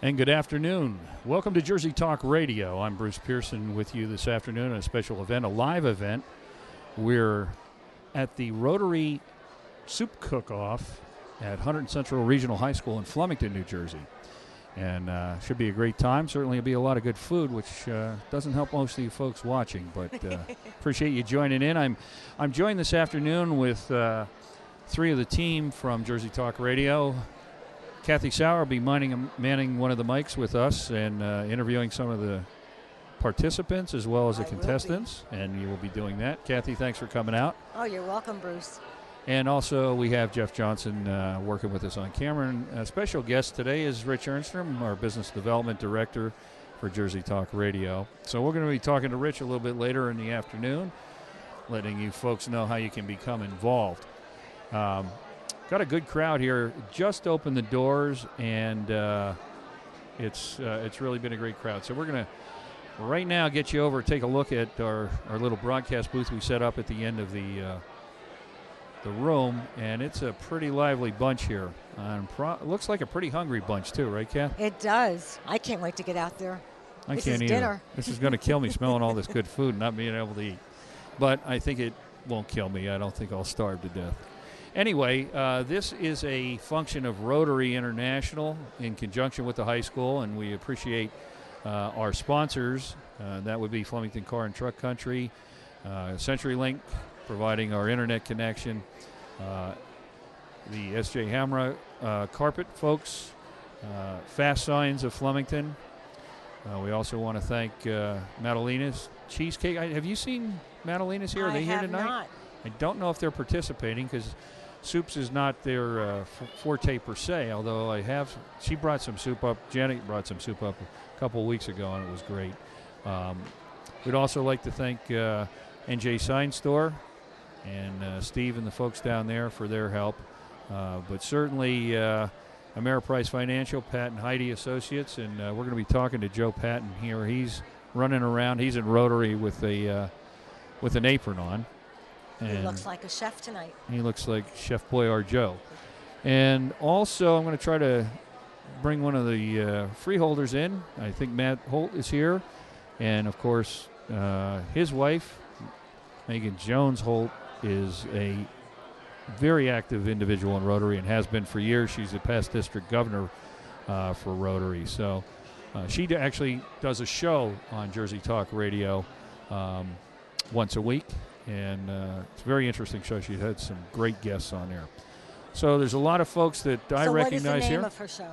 And good afternoon. Welcome to Jersey Talk Radio. I'm Bruce Pearson with you this afternoon at a special event, a live event. We're at the Rotary Soup Cook-Off at Hunterdon Central Regional High School in Flemington, New Jersey. And should be a great time. Certainly will be a lot of good food, which doesn't help most of you folks watching, but appreciate you joining in. I'm joined this afternoon with three of the team from Jersey Talk Radio. Kathy Sauer will be manning one of the mics with us and interviewing some of the participants as well as the contestants, and you will be doing that. Kathy, thanks for coming out. Oh, you're welcome, Bruce. And also we have Jeff Johnson working with us on camera. And a special guest today is Rich Ernstrom, our Business Development Director for Jersey Talk Radio. So we're going to be talking to Rich a little bit later in the afternoon, letting you folks know how you can become involved. Got a good crowd here. Just opened the doors, and it's really been a great crowd. So we're going to right now get you over, take a look at our little broadcast booth we set up at the end of the room, and it's a pretty lively bunch here. It looks like a pretty hungry bunch too, right, Kath? It does. I can't wait to get out there. I This can't is either. dinner. This is going to kill me, smelling all this good food and not being able to eat. But I think it won't kill me. I don't think I'll starve to death. Anyway, this is a function of Rotary International in conjunction with the high school, and we appreciate our sponsors. That would be Flemington Car and Truck Country, CenturyLink, providing our internet connection, the S.J. Hamra carpet folks, Fast Signs of Flemington. We also want to thank Madalena's Cheesecake. Have you seen Madalena's here? Are they here tonight? I have not. I don't know if they're participating because soups is not their forte per se, although she brought some soup up. Janet brought some soup up a couple of weeks ago, and it was great. We'd also like to thank NJ Sign Store and Steve and the folks down there for their help. But certainly Ameriprise Financial, Pat and Heidi Associates, and we're going to be talking to Joe Patton here. He's running around. He's in Rotary with an apron on. He looks like a chef tonight. He looks like Chef Boyard Joe. And also I'm going to try to bring one of the freeholders in. I think Matt Holt is here. And, of course, his wife, Megan Jones Holt, is a very active individual in Rotary and has been for years. She's the past district governor for Rotary. So she actually does a show on Jersey Talk Radio once a week. And it's a very interesting show. She had some great guests on there. So there's a lot of folks that I recognize here. So what is the name of her show,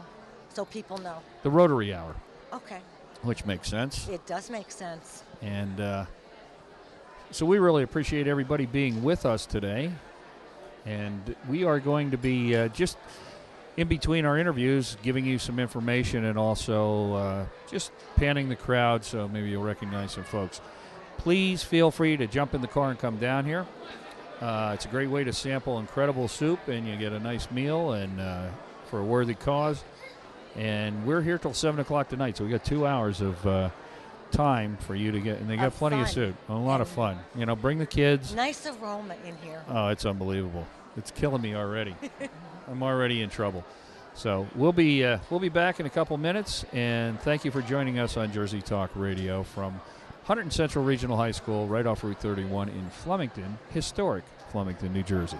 so people know? The Rotary Hour. Okay. Which makes sense. It does make sense. And so we really appreciate everybody being with us today. And we are going to be just in between our interviews giving you some information and also just panning the crowd so maybe you'll recognize some folks. Please feel free to jump in the car and come down here. It's a great way to sample incredible soup, and you get a nice meal and for a worthy cause. And we're here till 7 o'clock tonight, so we got 2 hours of time for you to get. And they got plenty of soup, a lot of fun. You know, bring the kids. Nice aroma in here. Oh, it's unbelievable. It's killing me already. I'm already in trouble. So we'll be back in a couple minutes, and thank you for joining us on Jersey Talk Radio from Hunterdon Central Regional High School, right off Route 31 in Flemington, historic Flemington, New Jersey.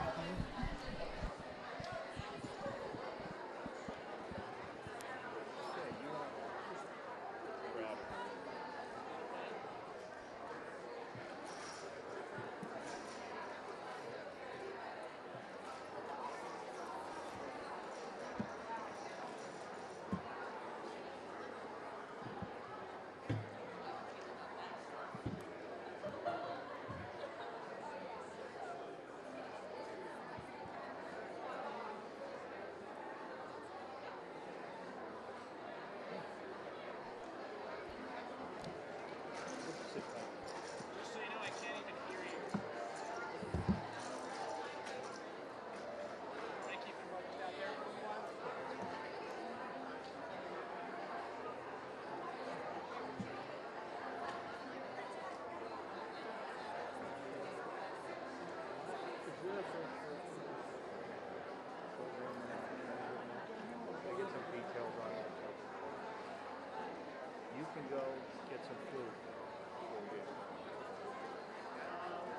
can go get some food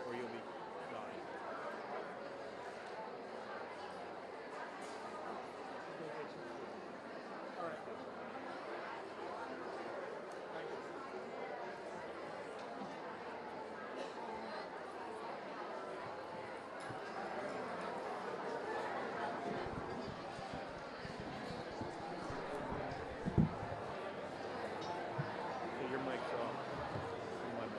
or you'll be dying. All right. Your mic's off. My mic.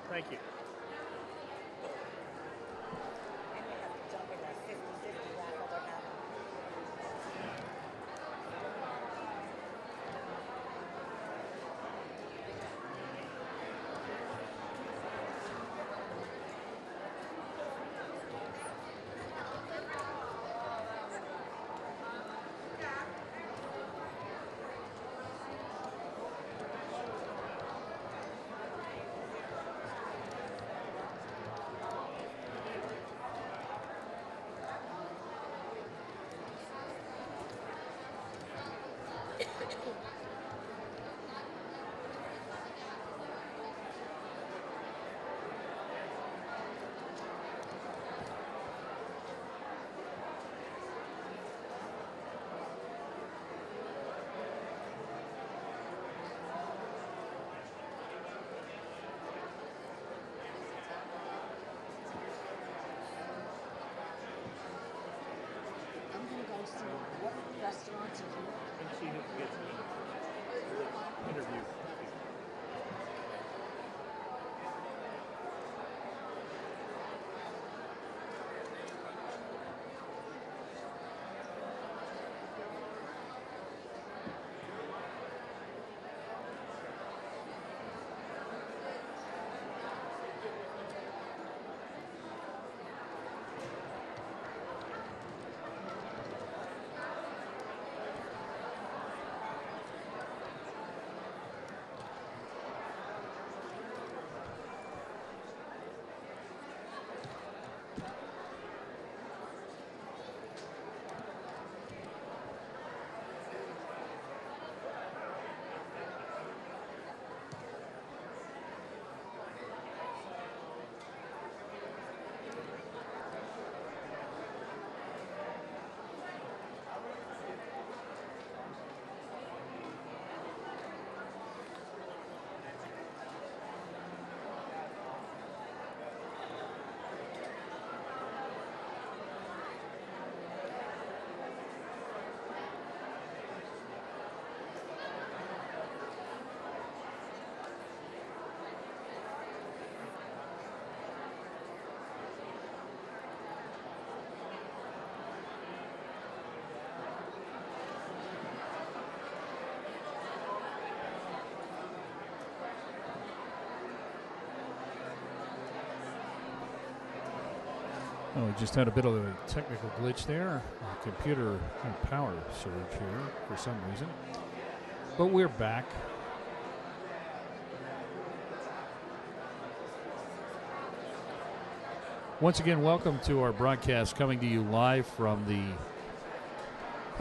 Thank you. And you have to jump in that 50-50 raffle they're having. I'm going to go see what restaurants are here. And see who gets the interview. Oh, we just had a bit of a technical glitch there. A computer power surge here for some reason. But we're back. Once again, welcome to our broadcast coming to you live from the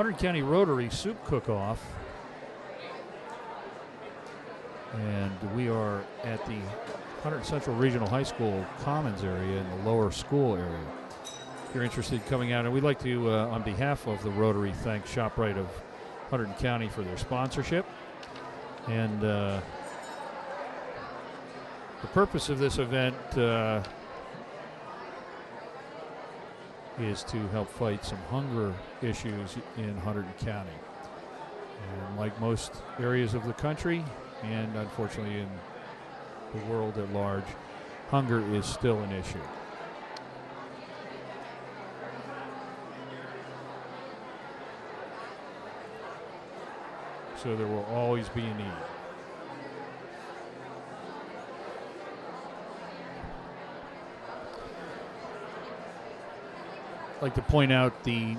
Hunterdon County Rotary Soup Cook-Off. And we are at the Hunterdon Central Regional High School Commons area in the lower school area. If you're interested in coming out, and we'd like to, on behalf of the Rotary, thank ShopRite of Hunterdon County for their sponsorship. And the purpose of this event is to help fight some hunger issues in Hunterdon County. And like most areas of the country, and unfortunately in the world at large, hunger is still an issue. So there will always be a need. like to point out the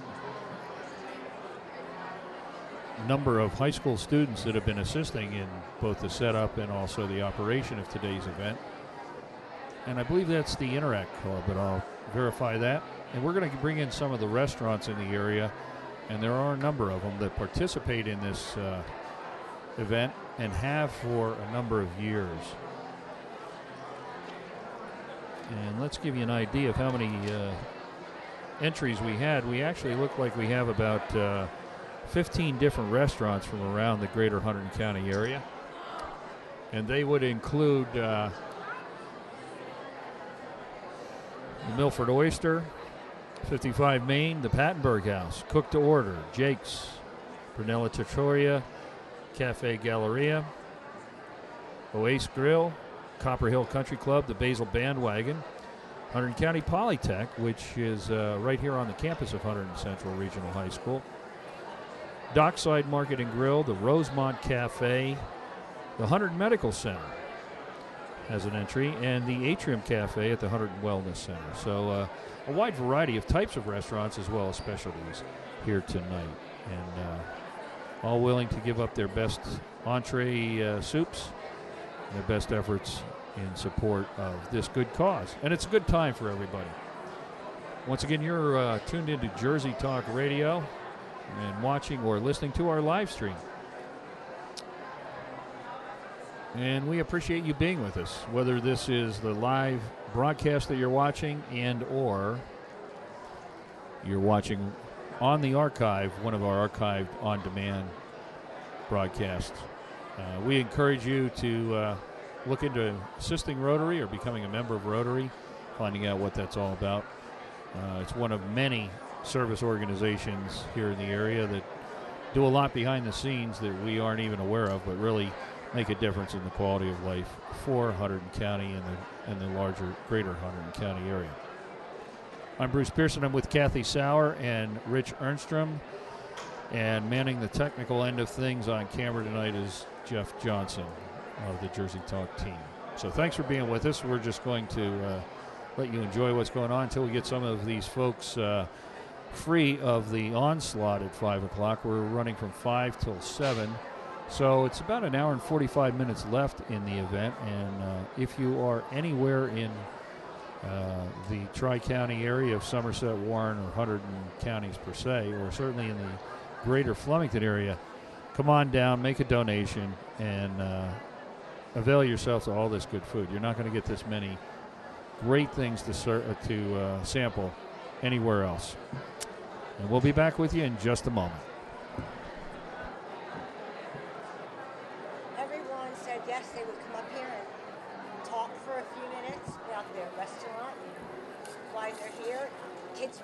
number of high school students that have been assisting in both the setup and also the operation of today's event. And I believe that's the Interact Club, but I'll verify that. And we're going to bring in some of the restaurants in the area, and there are a number of them that participate in this event and have for a number of years. And let's give you an idea of how many entries we had. We actually look like we have about 15 different restaurants from around the greater Hunterdon County area. And they would include the Milford Oyster, 55 Main, the Pattenberg House, Cook to Order, Jake's, Brunella Trattoria, Cafe Galleria, Oasis Grill, Copper Hill Country Club, the Basil Bandwagon, Hunterdon County Polytech, which is right here on the campus of Hunterdon Central Regional High School, Dockside Market and Grill, the Rosemont Cafe, the Hunterdon Medical Center has an entry, and the Atrium Cafe at the Hunterdon Wellness Center. So a wide variety of types of restaurants as well as specialties here tonight, and all willing to give up their best entree soups and their best efforts in support of this good cause. And it's a good time for everybody. Once again, you're tuned into Jersey Talk Radio and watching or listening to our live stream. And we appreciate you being with us, whether this is the live broadcast that you're watching and or you're watching on the archive, one of our archived on-demand broadcasts. We encourage you to look into assisting Rotary or becoming a member of Rotary, finding out what that's all about. It's one of many service organizations here in the area that do a lot behind the scenes that we aren't even aware of, but really make a difference in the quality of life for Hunterdon County and the larger greater Hunterdon County area. I'm Bruce Pearson. I'm with Kathy Sauer and Rich Ernstrom, and manning the technical end of things on camera tonight is Jeff Johnson of the Jersey Talk team. So thanks for being with us. We're just going to let you enjoy what's going on until we get some of these folks free of the onslaught at 5 o'clock. We're running from 5 till 7. So it's about an hour and 45 minutes left in the event. And if you are anywhere in the Tri-County area of Somerset, Warren, or Hunterdon counties per se, or certainly in the greater Flemington area, come on down, make a donation, and avail yourself to all this good food. You're not going to get this many great things to sample anywhere else. And we'll be back with you in just a moment. Everyone said yes, they would come up here and talk for a few minutes about their restaurant, why they're here. Kids.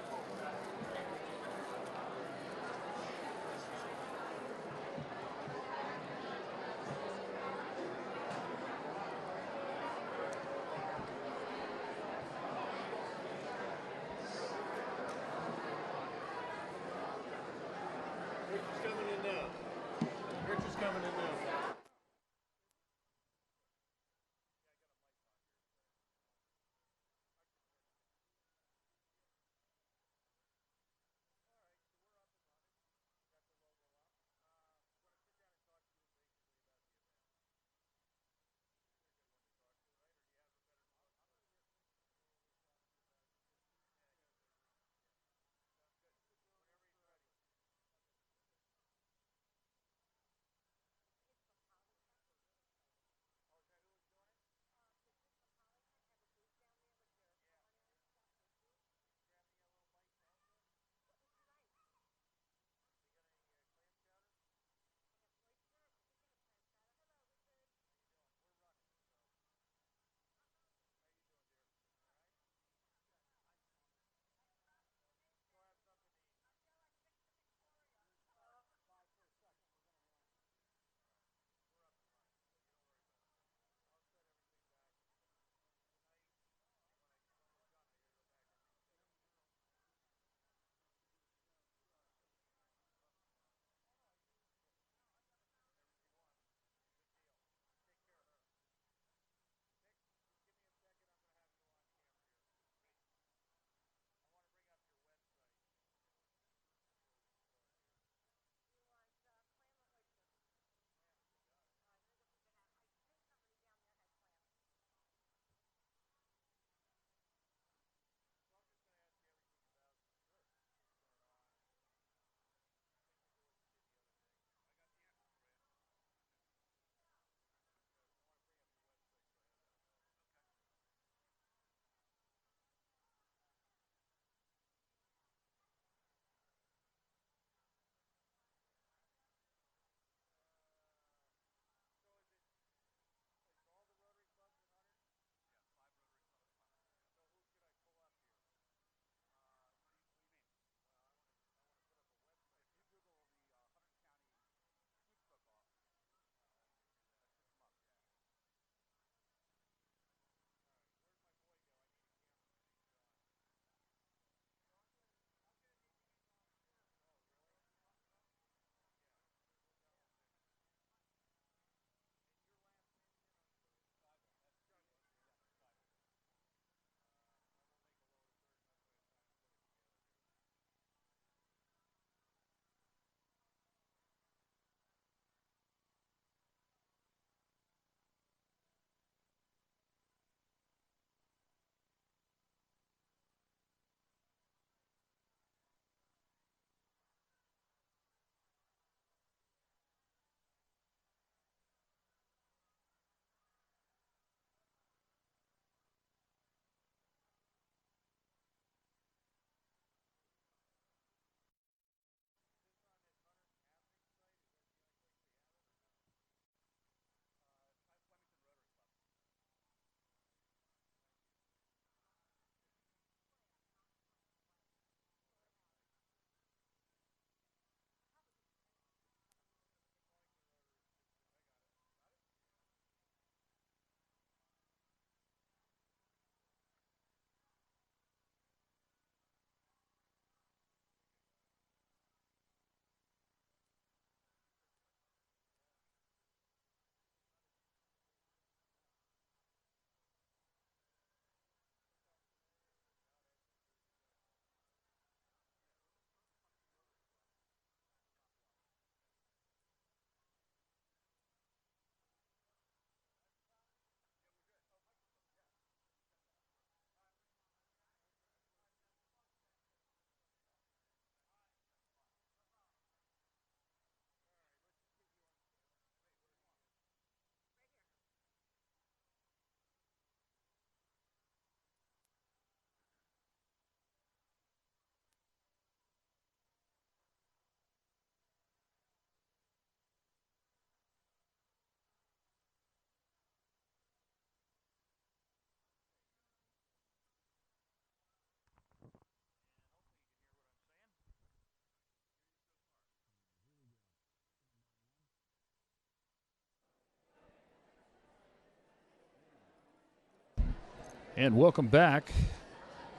And welcome back.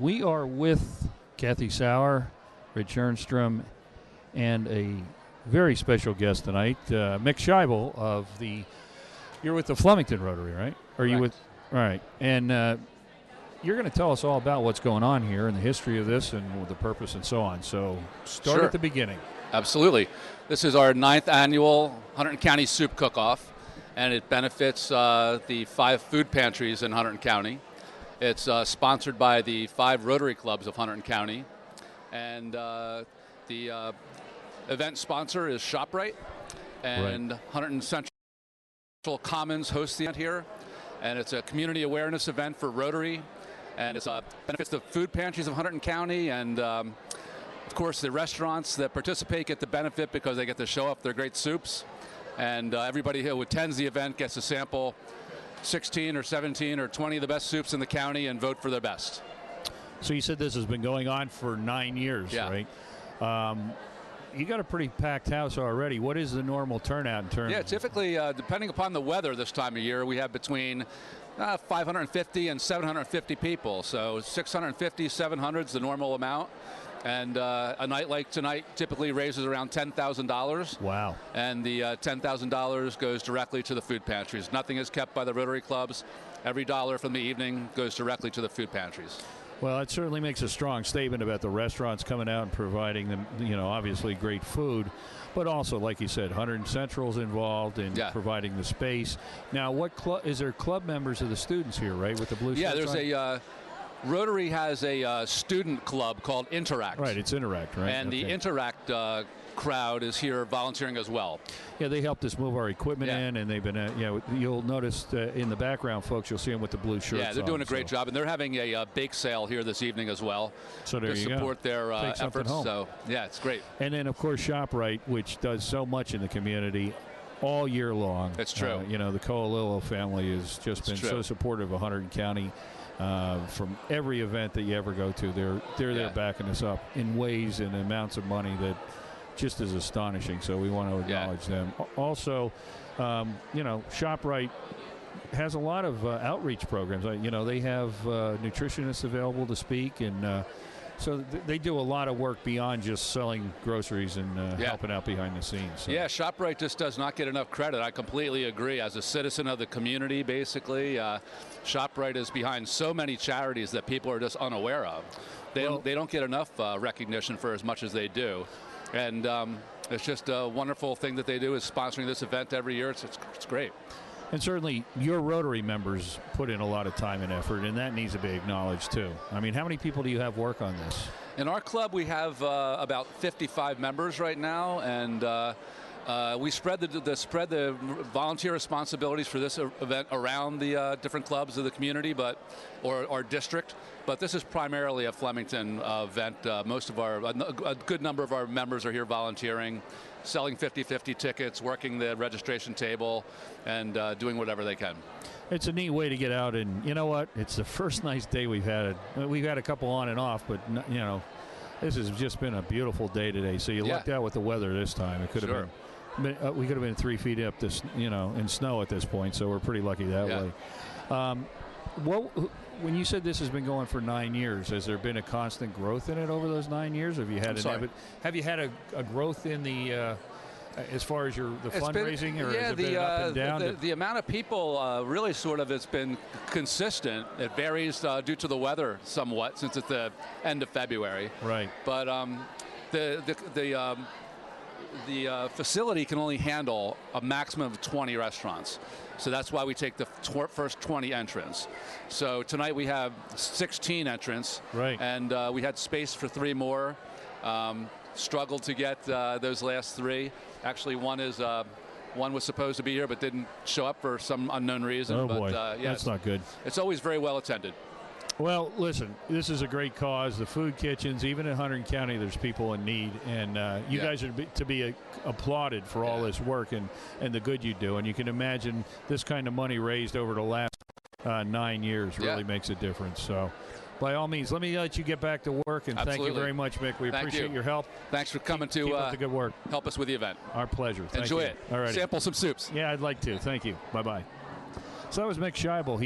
We are with Kathy Sauer, Rich Ernstrom, and a very special guest tonight, Mick Scheibel of the. You're with the Flemington Rotary, right? Or are you with? All right, and you're going to tell us all about what's going on here and the history of this and the purpose and so on. So start at the beginning. Absolutely. This is our 9th annual Hunterdon County Soup Cook-Off, and it benefits the 5 food pantries in Hunterdon County. It's sponsored by the 5 Rotary clubs of Hunterdon County, and the event sponsor is ShopRite, and Hunterdon Central Commons hosts the event here, and it's a community awareness event for Rotary, and it benefits the food pantries of Hunterdon County, and of course the restaurants that participate get the benefit because they get to show off their great soups, and everybody who attends the event gets to sample 16 or 17 or 20 of the best soups in the county and vote for their best. So you said this has been going on for 9 years, right? You got a pretty packed house already. What is the normal turnout in terms? Yeah, typically, depending upon the weather this time of year, we have between 550 and 750 people. So 650, 700 is the normal amount. And a night like tonight typically raises around $10,000. Wow. And the $10,000 goes directly to the food pantries. Nothing is kept by the Rotary clubs. Every dollar from the evening goes directly to the food pantries. Well, it certainly makes a strong statement about the restaurants coming out and providing them, obviously great food, but also, like you said, Hunterdon Central's involved in providing the space. Now, what is there club members of the students here, right, with the blue shirts? Yeah, there's a Rotary has a student club called Interact. Right, it's Interact, right? And the Interact crowd is here volunteering as well. Yeah, they helped us move our equipment in, and they've been, you'll notice in the background, folks, you'll see them with the blue shirts. Yeah, they're doing a great job, and they're having a bake sale here this evening as well. So there to you go. support their efforts. Home. So yeah, it's great. And then of course ShopRite, which does so much in the community all year long. That's true. The Coalillo family has just been so supportive of Hunterdon County. From every event that you ever go to, they're there backing us up in ways and amounts of money that just is astonishing. So we want to acknowledge them. Also, ShopRite has a lot of outreach programs. They have nutritionists available to speak, and so they do a lot of work beyond just selling groceries and helping out behind the scenes. So. Yeah, ShopRite just does not get enough credit. I completely agree. As a citizen of the community, basically, ShopRite is behind so many charities that people are just unaware of. They don't get enough recognition for as much as they do. And it's just a wonderful thing that they do is sponsoring this event every year. It's great. And certainly your Rotary members put in a lot of time and effort, and that needs to be acknowledged too. I mean, how many people do you have work on this? In our club, we have about 55 members right now, and we spread the volunteer responsibilities for this event around the different clubs of the community, or district. But this is primarily a Flemington event. A good number of our members are here volunteering, selling 50-50 tickets, working the registration table, and doing whatever they can. It's a neat way to get out, and you know what? It's the first nice day we've had. We've had a couple on and off, but this has just been a beautiful day today. So you lucked out with the weather this time. It could have been. We could have been 3 feet up this, in snow at this point. So we're pretty lucky that way. When you said this has been going for 9 years, has there been a constant growth in it over those 9 years? Have you had have you had a growth in the as far as the fundraising, or has it been up and down? The amount of people really it's been consistent. It varies due to the weather somewhat, since it's the end of February. Right. But the facility can only handle a maximum of 20 restaurants. So that's why we take the first 20 entrants. So tonight we have 16 entrants. Right. And we had space for 3 more. Struggled to get those last 3. Actually, one was supposed to be here but didn't show up for some unknown reason. Oh boy, that's not good. It's always very well attended. Well, listen, this is a great cause. The food kitchens, even in Hunterdon County, there's people in need, and you guys are to be applauded for all this work and the good you do. And you can imagine this kind of money raised over the last 9 years really makes a difference. So, by all means, let me let you get back to work, and thank you very much, Mick. We appreciate your help. Thanks for coming keep up the good work. Help us with the event. Our pleasure. Enjoy it. All right. Sample some soups. Yeah, I'd like to. Thank you. Bye-bye. So that was Mick Scheibel.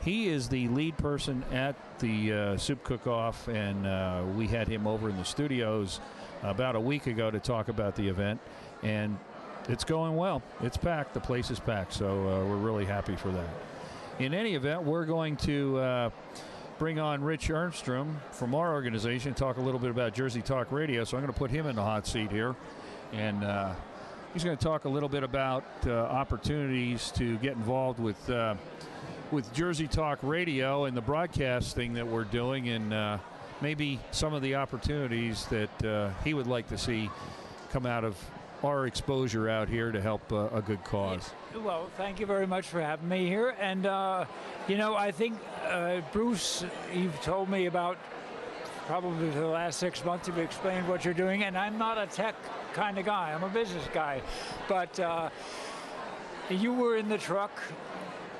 He is the lead person at the Soup Cook-Off, and we had him over in the studios about a week ago to talk about the event, and it's going well. It's packed. The place is packed, so we're really happy for that. In any event, we're going to bring on Rich Ernstrom from our organization, talk a little bit about Jersey Talk Radio, so I'm going to put him in the hot seat here, and he's going to talk a little bit about opportunities to get involved with Jersey Talk Radio and the broadcasting that we're doing, and maybe some of the opportunities that he would like to see come out of our exposure out here to help a good cause. Well, thank you very much for having me here. And, I think, Bruce, you've told me about probably the last 6 months you've explained what you're doing, and I'm not a tech kind of guy. I'm a business guy. But you were in the truck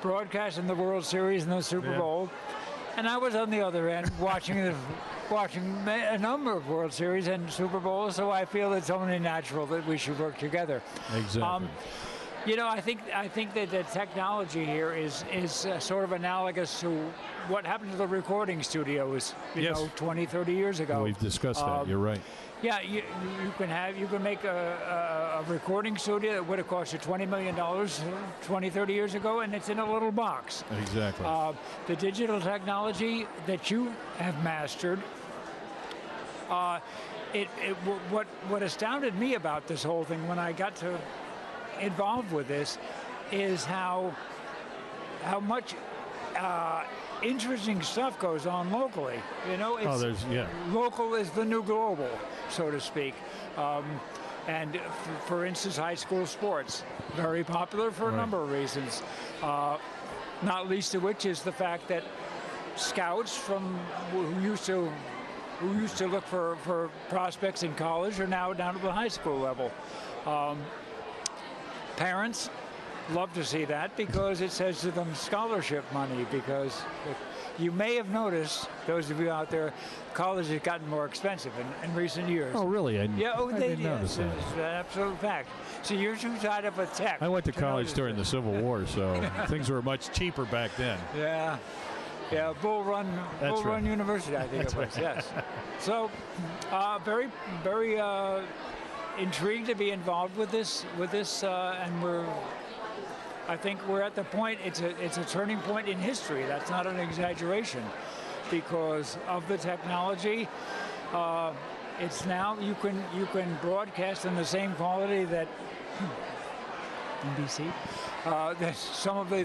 broadcasting the World Series and the Super Bowl, and I was on the other end watching a number of World Series and Super Bowls, so I feel it's only natural that we should work together. Exactly. I think that the technology here is sort of analogous to what happened to the recording studios, 20, 30 years ago. We've discussed that. You're right. Yeah, you can make a recording studio that would have cost you $20 million 20, 30 years ago, and it's in a little box. Exactly. The digital technology that you have mastered, what astounded me about this whole thing when I got involved with this is how much interesting stuff goes on locally. Local is the new global, so to speak. And for instance, high school sports, very popular for a number of reasons. Not least of which is the fact that scouts who used to look for prospects in college are now down at the high school level. Parents love to see that because it says to them scholarship money, because you may have noticed, those of you out there, college has gotten more expensive in recent years. Oh, really? I didn't notice that. It's an absolute fact. So you're too tied up with tech. I went to college during the Civil War, so things were much cheaper back then. Yeah, Bull Run University, I think it was. Yes. So, very, very intrigued to be involved with this, and I think we're at the point. It's a turning point in history. That's not an exaggeration, because of the technology. It's now you can broadcast in the same quality that NBC, that some of the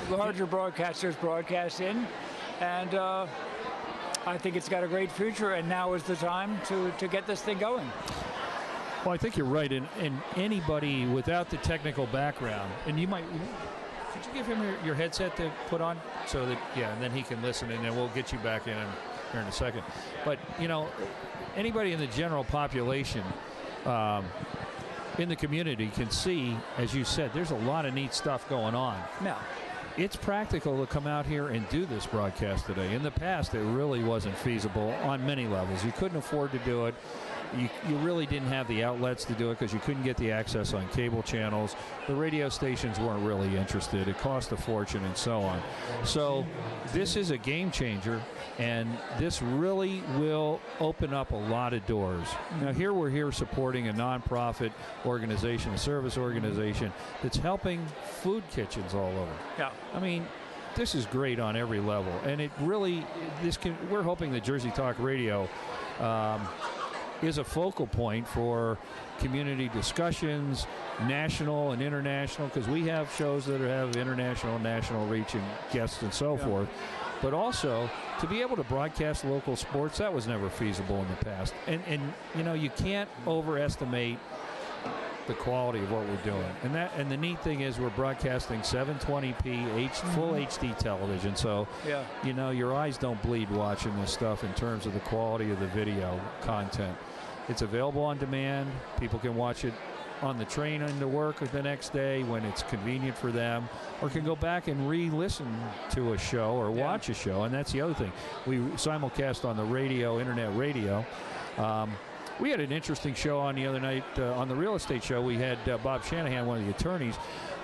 larger broadcasters broadcast in, and I think it's got a great future. And now is the time to get this thing going. Well, I think you're right, and anybody without the technical background, and you might, could you give him your headset to put on so that, and then he can listen, and then we'll get you back in here in a second. But, anybody in the general population in the community can see, as you said, there's a lot of neat stuff going on. Now, it's practical to come out here and do this broadcast today. In the past, it really wasn't feasible on many levels. You couldn't afford to do it. You really didn't have the outlets to do it because you couldn't get the access on cable channels. The radio stations weren't really interested. It cost a fortune and so on. So this is a game changer, and this really will open up a lot of doors. Now, we're here supporting a nonprofit organization, a service organization that's helping food kitchens all over. Yeah. I mean, this is great on every level, and it really, we're hoping that Jersey Talk Radio is a focal point for community discussions, national and international, because we have shows that have international and national reach and guests and so forth. But also to be able to broadcast local sports, that was never feasible in the past. And you can't overestimate the quality of what we're doing. And the neat thing is we're broadcasting 720p full HD television. So your eyes don't bleed watching this stuff in terms of the quality of the video content. It's available on demand. People can watch it on the train into work or the next day when it's convenient for them, or can go back and re-listen to a show or watch a show. And that's the other thing. We simulcast on the radio, internet radio. We had an interesting show on the other night on the real estate show. We had Bob Shanahan, one of the attorneys,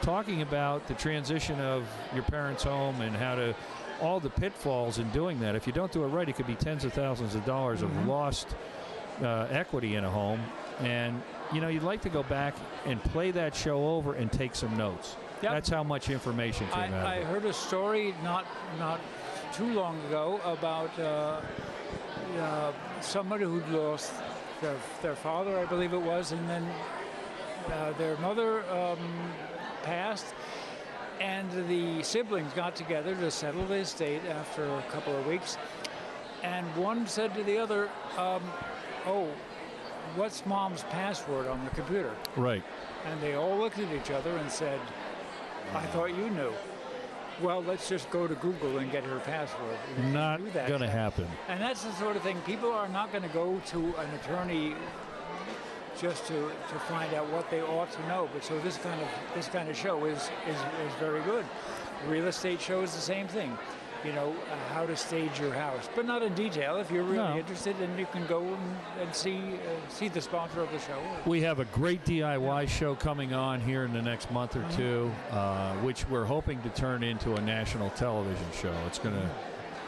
talking about the transition of your parents' home and how to all the pitfalls in doing that. If you don't do it right, it could be tens of thousands of dollars of lost equity in a home. And, you know, you'd like to go back and play that show over and take some notes. Yep. That's how much information came out I of it. heard a story not too long ago about somebody who'd lost their father, I believe it was, and then their mother passed, and the siblings got together to settle the estate after a couple of weeks, and one said to the other, oh, what's Mom's password on the computer? Right. And they all looked at each other and said, I thought you knew. Well, let's just go to Google and get her password. Not going to happen. And that's the sort of thing. People are not going to go to an attorney just to find out what they ought to know. But so this kind of show is very good. Real estate show is the same thing. You know, how to stage your house, but not in detail. If you're really interested, then you can go and see the sponsor of the show. We have a great DIY show coming on here in the next month or two, which we're hoping to turn into a national television show. It's going to.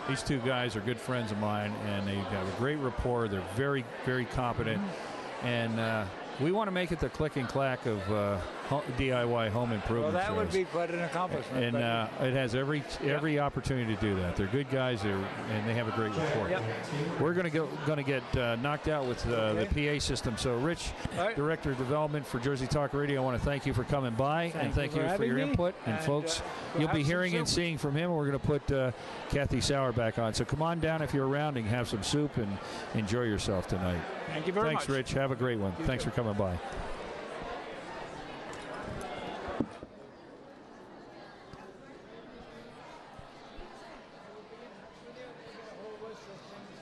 These two guys are good friends of mine, and they have a great rapport. They're very, very competent, and we want to make it the click and clack of DIY home improvement. Well, that shows. would be quite an accomplishment. And it has every opportunity to do that. They're good guys, and they have a great report. Yep. We're going to get knocked out with the PA system. So, Rich, right. Director of Development for Jersey Talk Radio, I want to thank you for coming by and thank you for your input. And folks, you'll be hearing and seeing from him. We're going to put Kathy Sauer back on. So come on down if you're around and have some soup and enjoy yourself tonight. Thank you very much. Thanks, Rich. Have a great one. Thanks for coming by.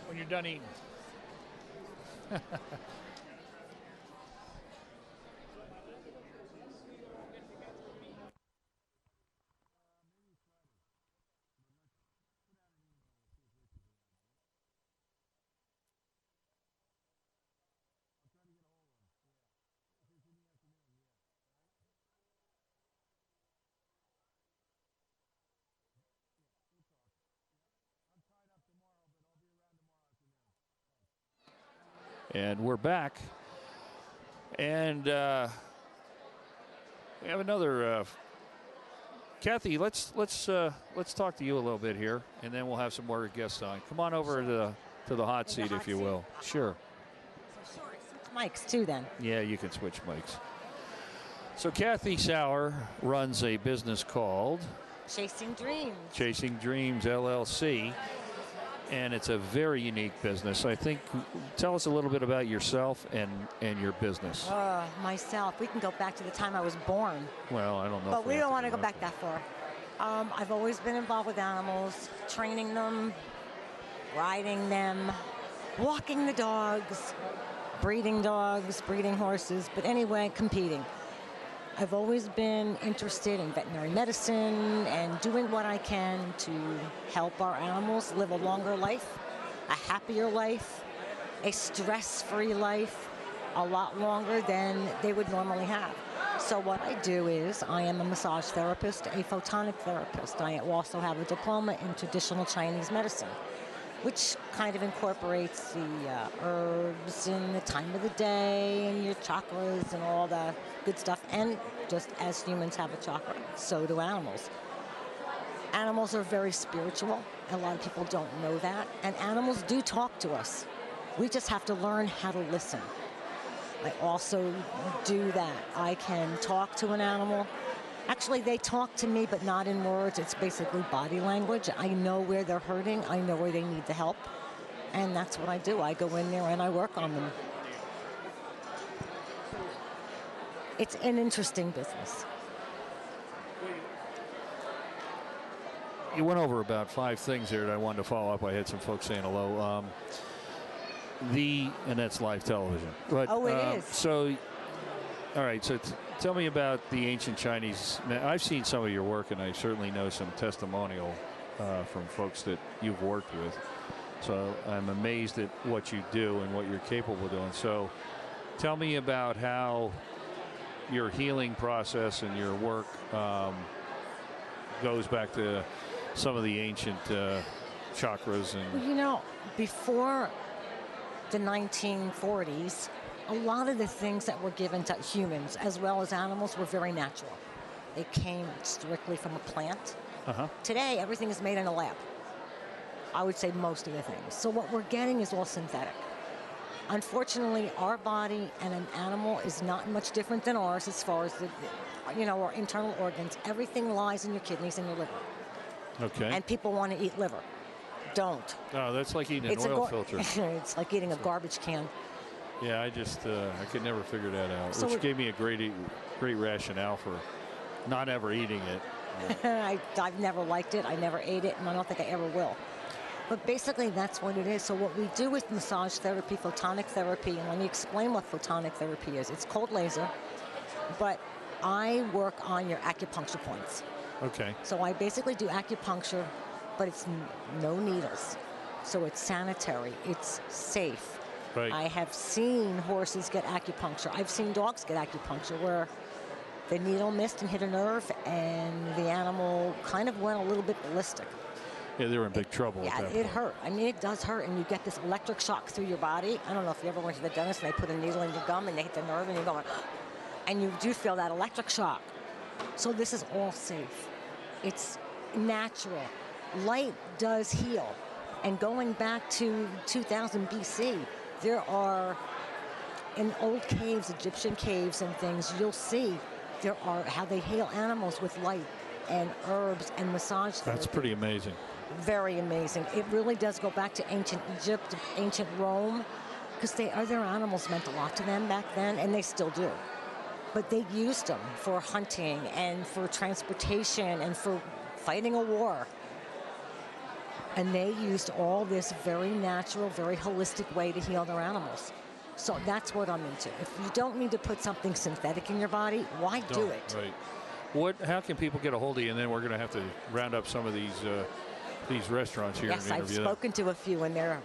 When you're done eating. And we're back, and we have another. Kathy, let's talk to you a little bit here, and then we'll have some more guests on. Come on over to the hot seat, if you will. Sure. So sure, switch mics too then. Yeah, you can switch mics. So Kathy Sauer runs a business called Chasing Dreams. Chasing Dreams LLC. And it's a very unique business. I think, tell us a little bit about yourself and your business. Myself, we can go back to the time I was born. Well, I don't know. But we don't want to go back that far. I've always been involved with animals, training them, riding them, walking the dogs, breeding horses, but anyway, competing. I've always been interested in veterinary medicine and doing what I can to help our animals live a longer life, a happier life, a stress-free life, a lot longer than they would normally have. So what I do is I am a massage therapist, a photonic therapist. I also have a diploma in traditional Chinese medicine, which kind of incorporates the herbs and the time of the day and your chakras and all the good stuff. And just as humans have a chakra, so do animals. Animals are very spiritual. A lot of people don't know that. And animals do talk to us. We just have to learn how to listen. I also do that. I can talk to an animal. Actually, they talk to me, but not in words. It's basically body language. I know where they're hurting. I know where they need the help. And that's what I do. I go in there and I work on them. It's an interesting business. You went over about 5 things there that I wanted to follow up. I had some folks saying hello. And that's live television. But, it is. So, all right. So tell me about the ancient Chinese. I've seen some of your work, and I certainly know some testimonial from folks that you've worked with. So I'm amazed at what you do and what you're capable of doing. So tell me about how your healing process and your work goes back to some of the ancient chakras. And You know, before the 1940s, a lot of the things that were given to humans as well as animals were very natural. They came strictly from a plant. Today, everything is made in a lab. I would say most of the things. So what we're getting is all synthetic. Unfortunately, our body and an animal is not much different than ours as far as our internal organs. Everything lies in your kidneys and your liver. Okay. And people want to eat liver. Don't. Oh, that's like eating an oil filter. It's like eating a garbage can. Yeah, I could never figure that out, So which gave me a great rationale for not ever eating it. I've never liked it. I never ate it, and I don't think I ever will. But basically, that's what it is. So what we do with massage therapy, photonic therapy, and let me explain what photonic therapy is. It's cold laser, but I work on your acupuncture points. Okay. So I basically do acupuncture, but it's no needles. So it's sanitary. It's safe. Right. I have seen horses get acupuncture. I've seen dogs get acupuncture where the needle missed and hit a nerve, and the animal kind of went a little bit ballistic. Yeah, they were in big trouble. Yeah, at that it point. hurt. I mean, it does hurt, and you get this electric shock through your body. I don't know if you ever went to the dentist and they put a needle in your gum and they hit the nerve, and you're going, and you do feel that electric shock. So this is all safe. It's natural. Light does heal. And going back to 2000 BC, there are, in old caves, Egyptian caves and things, you'll see there are how they heal animals with light and herbs and massage therapy. That's pretty amazing. Very amazing. It really does go back to ancient Egypt, ancient Rome, because their animals meant a lot to them back then, and they still do. But they used them for hunting and for transportation and for fighting a war. And they used all this very natural, very holistic way to heal their animals. So that's what I'm into. If you don't need to put something synthetic in your body, why do it? Right. How can people get a hold of you? And then we're going to have to round up some of these restaurants here. Yes, and I've interview spoken to a few, and they're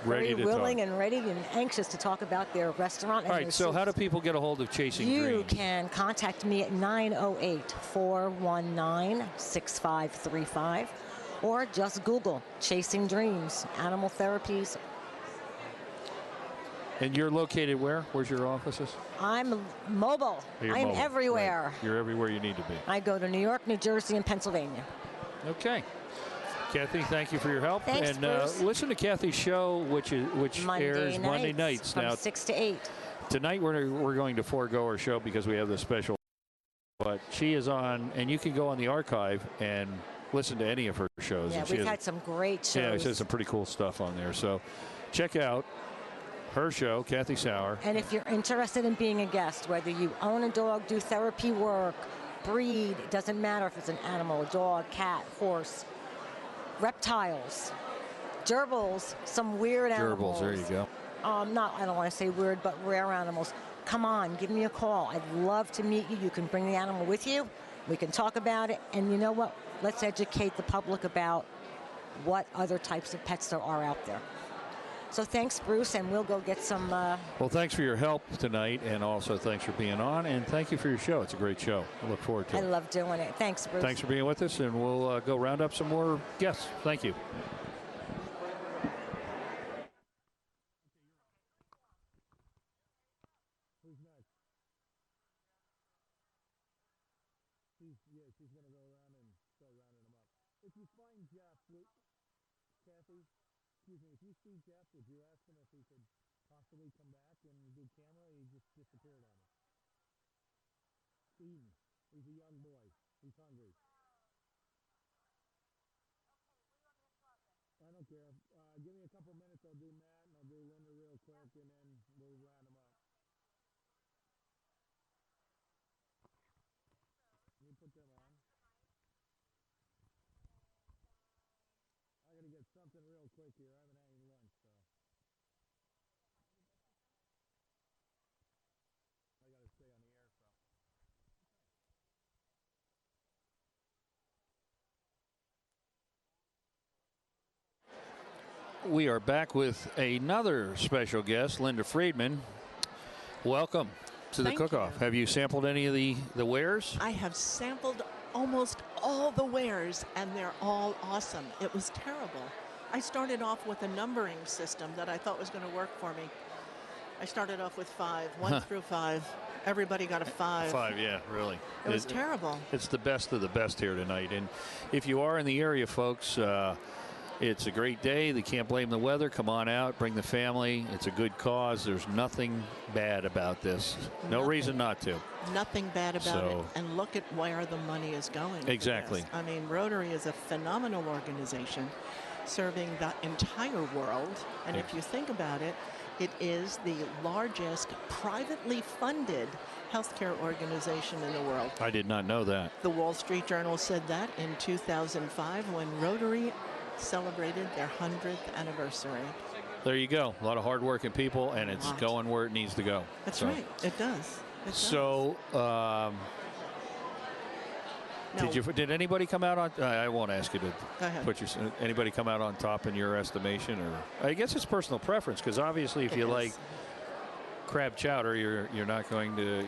Ready very to willing talk. and ready and anxious to talk about their restaurant. All right, so how do people get a hold of Chasing You Dreams? can contact me at 908-419-6535, or just Google Chasing Dreams, Animal Therapies. And you're located where? Where's your offices? I'm mobile. You're I'm mobile. everywhere. Right. You're everywhere you need to be. I go to New York, New Jersey, and Pennsylvania. Okay. Kathy, thank you for your help. Thanks, and Bruce. listen to Kathy's show, which airs Monday nights. From Now, 6 to 8. tonight we're going to forego our show because we have the special. But she is on, and you can go on the archive and listen to any of her shows. Yeah, and she we've had some great shows. Yeah, she has some pretty cool stuff on there. So check out her show, Kathy Sauer. And if you're interested in being a guest, whether you own a dog, do therapy work, breed, it doesn't matter if it's an animal, a dog, cat, horse, reptiles, gerbils, some weird animals. Gerbils, there you go. I don't want to say weird, but rare animals. Come on, give me a call. I'd love to meet you. You can bring the animal with you. We can talk about it. And you know what? Let's educate the public about what other types of pets there are out there. So thanks, Bruce, and we'll go get some... Well, thanks for your help tonight, and also thanks for being on, and thank you for your show. It's a great show. I look forward to it. I love doing it. Thanks, Bruce. Thanks for being with us, and we'll go round up some more guests. Thank you. She's going to go around and start rounding them up. If you find Jeff, Kathy, excuse me, if you see Jeff, would you ask him if he could possibly come back and do camera? He just disappeared on us. Eden, he's a young boy. He's hungry. I don't care. Give me a couple minutes. I'll do Matt and I'll do Linda real quick, and then we'll round them up. You put them on. I gotta get something real quick here. I haven't had any lunch, so. I gotta stay on the air, so. We are back with another special guest, Linda Friedman. Welcome to the Thank cook-off. you. Have you sampled any of the wares? I have sampled almost all the wares, and they're all awesome. It was terrible. I started off with a numbering system that I thought was going to work for me. I started off with 5, 1 through 5. Everybody got a 5. 5, yeah, really. It was terrible. It's the best of the best here tonight. And if you are in the area, folks, it's a great day. They can't blame the weather. Come on out, bring the family. It's a good cause. There's nothing bad about this. No reason not to. Nothing bad about it. And look at where the money is going. for Exactly. this. I mean, Rotary is a phenomenal organization serving the entire world. And if you think about it, it is the largest privately funded healthcare organization in the world. I did not know that. The Wall Street Journal said that in 2005 when Rotary celebrated their 100th anniversary. There you go. A lot of hardworking people, and it's going where it needs to go. That's right. It does. It does. So, did anybody come out on? I won't ask you to Go ahead. put your. Anybody come out on top in your estimation, or I guess it's personal preference, because obviously if It you is. like crab chowder, you're not going to,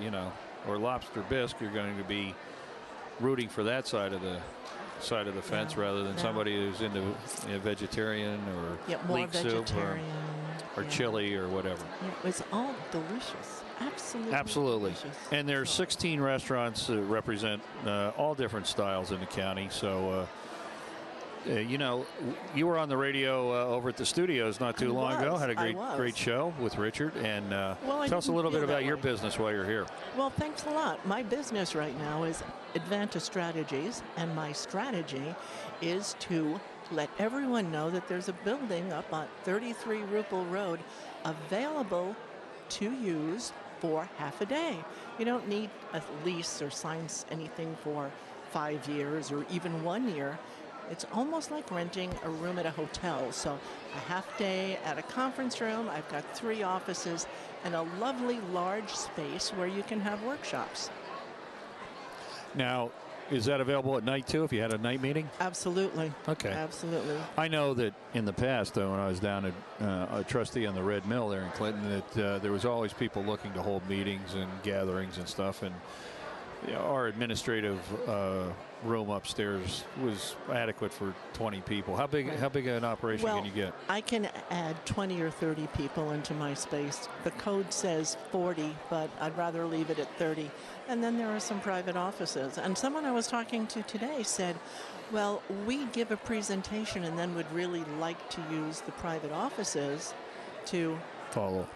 or lobster bisque, you're going to be rooting for that side of the fence rather than somebody who's into vegetarian or more leek soup vegetarian or chili or whatever. It was all delicious. Absolutely. Absolutely. Delicious. And there's 16 restaurants that represent all different styles in the county. So, you were on the radio over at the studios not too long ago. Had a great show with Richard. And tell us a little bit about your business while you're here. Well, thanks a lot. My business right now is Advanta Strategies, and my strategy is to let everyone know that there's a building up on 33 Rupel Road available to use for half a day. You don't need a lease or sign anything for 5 years or even 1 year. It's almost like renting a room at a hotel. So a half day at a conference room. I've got 3 offices and a lovely large space where you can have workshops. Now, is that available at night too if you had a night meeting? Absolutely. Okay. Absolutely. I know that in the past, though, when I was down at a trustee on the Red Mill there in Clinton, that there was always people looking to hold meetings and gatherings and stuff. And our administrative room upstairs was adequate for 20 people. How big an operation can you get? I can add 20 or 30 people into my space. The code says 40, but I'd rather leave it at 30. And then there are some private offices. And someone I was talking to today said, well, we give a presentation and then would really like to use the private offices to follow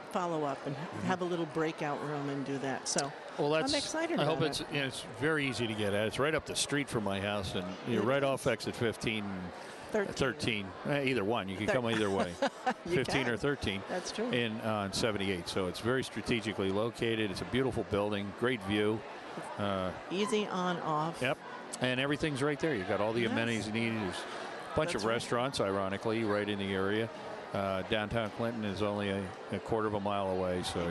up and have a little breakout room and do that. So I'm excited about it. It's very easy to get at. It's right up the street from my house, and you're right off exit 15. 13. Either one. You can come either way. 15 or 13. That's true. On 78. So it's very strategically located. It's a beautiful building. Great view. Easy on, off. Yep. And everything's right there. You've got all the amenities you need. There's a bunch of restaurants, ironically, right in the area. Downtown Clinton is only a quarter of a mile away. So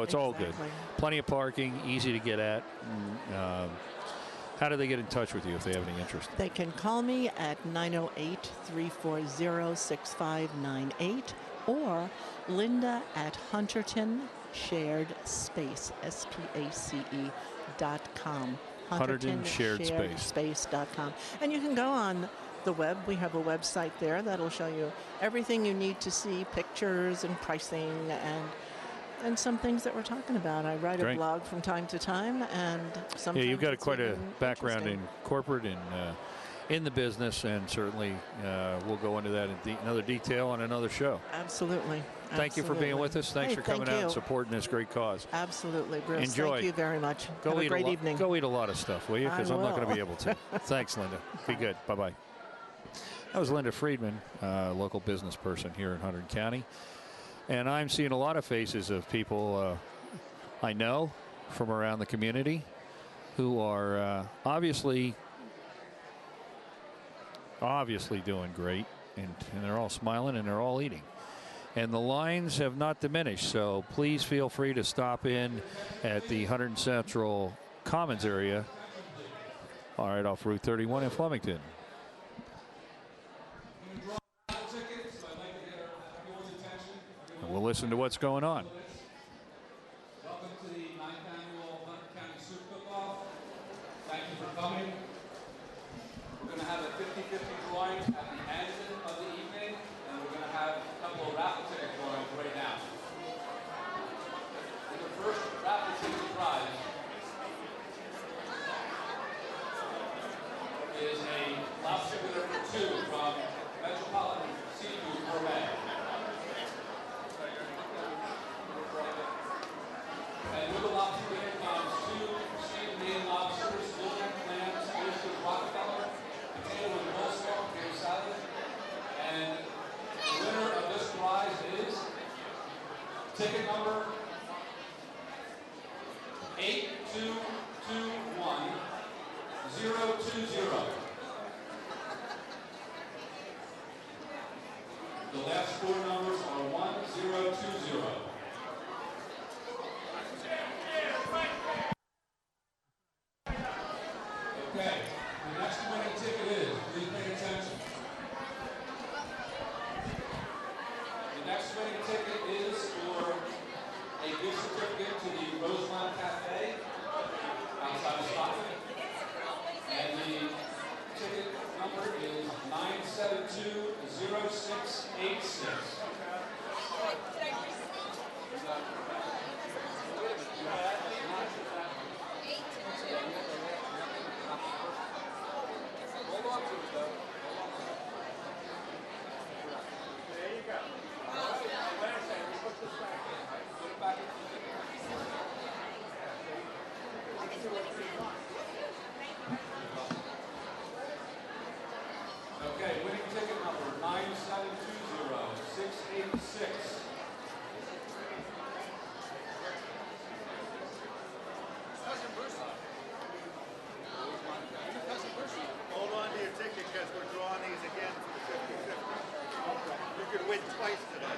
it's all good. Plenty of parking, easy to get at. How do they get in touch with you if they have any interest? They can call me at 908-340-6598 or Linda at Hunterdon Shared Space, SPACE.com. Hunterdon Shared Space.com. And you can go on the web. We have a website there that'll show you everything you need to see, pictures and pricing and some things that we're talking about. I write a blog from time to time, and sometimes you've got quite a background in corporate and in the business, and certainly we'll go into that in another detail on another show. Absolutely. Thank you for being with us. Thanks for coming out and supporting this great cause. Absolutely, Bruce. Enjoy. Thank you very much. Have a great evening. Go eat a lot of stuff, will you? Because I'm not going to be able to. Thanks, Linda. Be good. Bye-bye. That was Linda Friedman, local business person here in Hunterdon County. And I'm seeing a lot of faces of people I know from around the community who are obviously doing great. And they're all smiling and they're all eating. And the lines have not diminished. So please feel free to stop in at the Hunterdon Central Commons area. All right, off Route 31 in Flemington. We'll listen to what's going on. Welcome to the 9th annual Hunterdon County Soup Cook-Off. Thank you for coming. We're going to have a 50-50 drawing at the end of the evening, and we're going to have a couple of raffle ticket drawings right now. And the first raffle ticket prize is a lobster dinner for 2 from Metropolitan Seafood Gourmet. And with the lobster dinner comes 2 steamed Maine lobsters, golden clams, oysters, Rockefeller, potato and coleslaw, potato salad. And the winner of this prize is ticket number 8221020. The last 4 numbers are 1020. Okay, the next winning ticket is, please pay attention. The next winning ticket is for a gift certificate to the Rosemont Cafe outside of Stockton. And the ticket number is 9720686. Okay, winning ticket number 9720686. Hold on to your ticket because we're drawing these again for the 50-50. You could win twice today.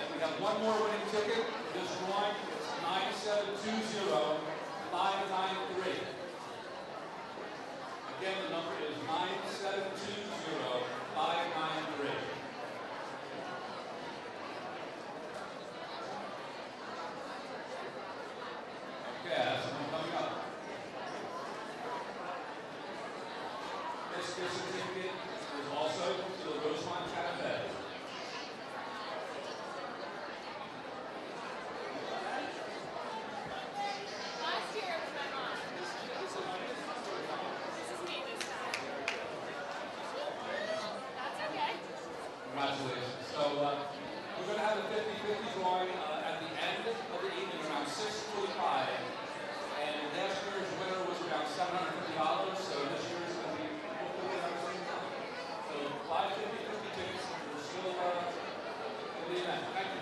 And we have one more winning ticket. This drawing is 9720593. Again, the number is 9720593. Okay, that's one coming up. This gift certificate is also to the Rosemont Cafe. Last year it was my mom. This is me this time. That's okay. Congratulations. So we're going to have a 50-50 drawing at the end of the evening around 6:45. And last year's winner was around $750. So this year's going to be hopefully around the same time. So 5 50-50 tickets. We're still in the event. Thank you.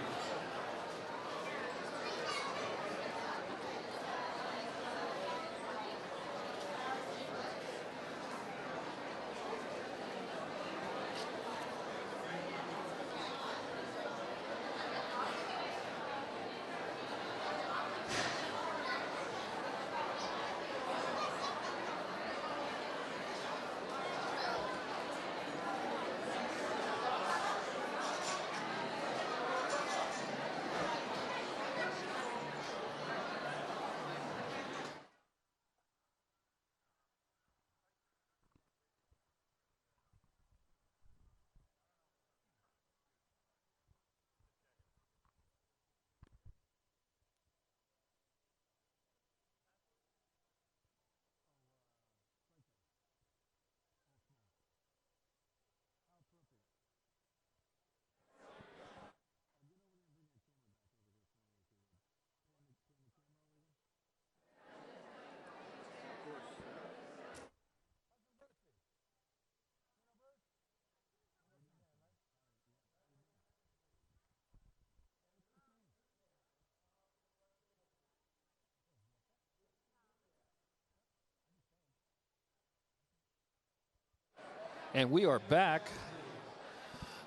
And we are back.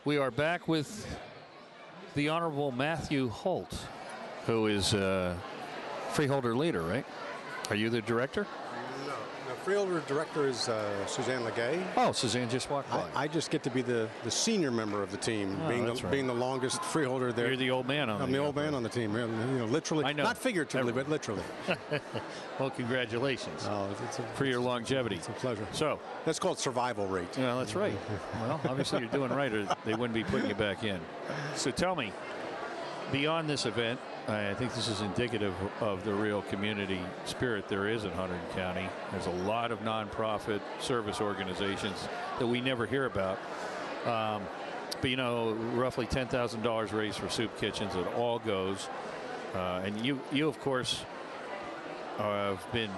We are back with the Honorable Matthew Holt, who is freeholder leader, right? Are you the director? No, the freeholder director is Suzanne Legay. Oh, Suzanne just walked by. I just get to be the senior member of the team, Oh, that's right. being the longest freeholder there. You're the old man on I'm the old man on the team, literally. I know. Not figuratively, but literally. Well, congratulations for your longevity. It's a pleasure. So that's called survival rate. Yeah, that's right. Well, obviously you're doing right, or they wouldn't be putting you back in. So tell me, beyond this event, I think this is indicative of the real community spirit there is in Hunterdon County. There's a lot of nonprofit service organizations that we never hear about. But, roughly $10,000 raised for soup kitchens. It all goes. And you, of course, have been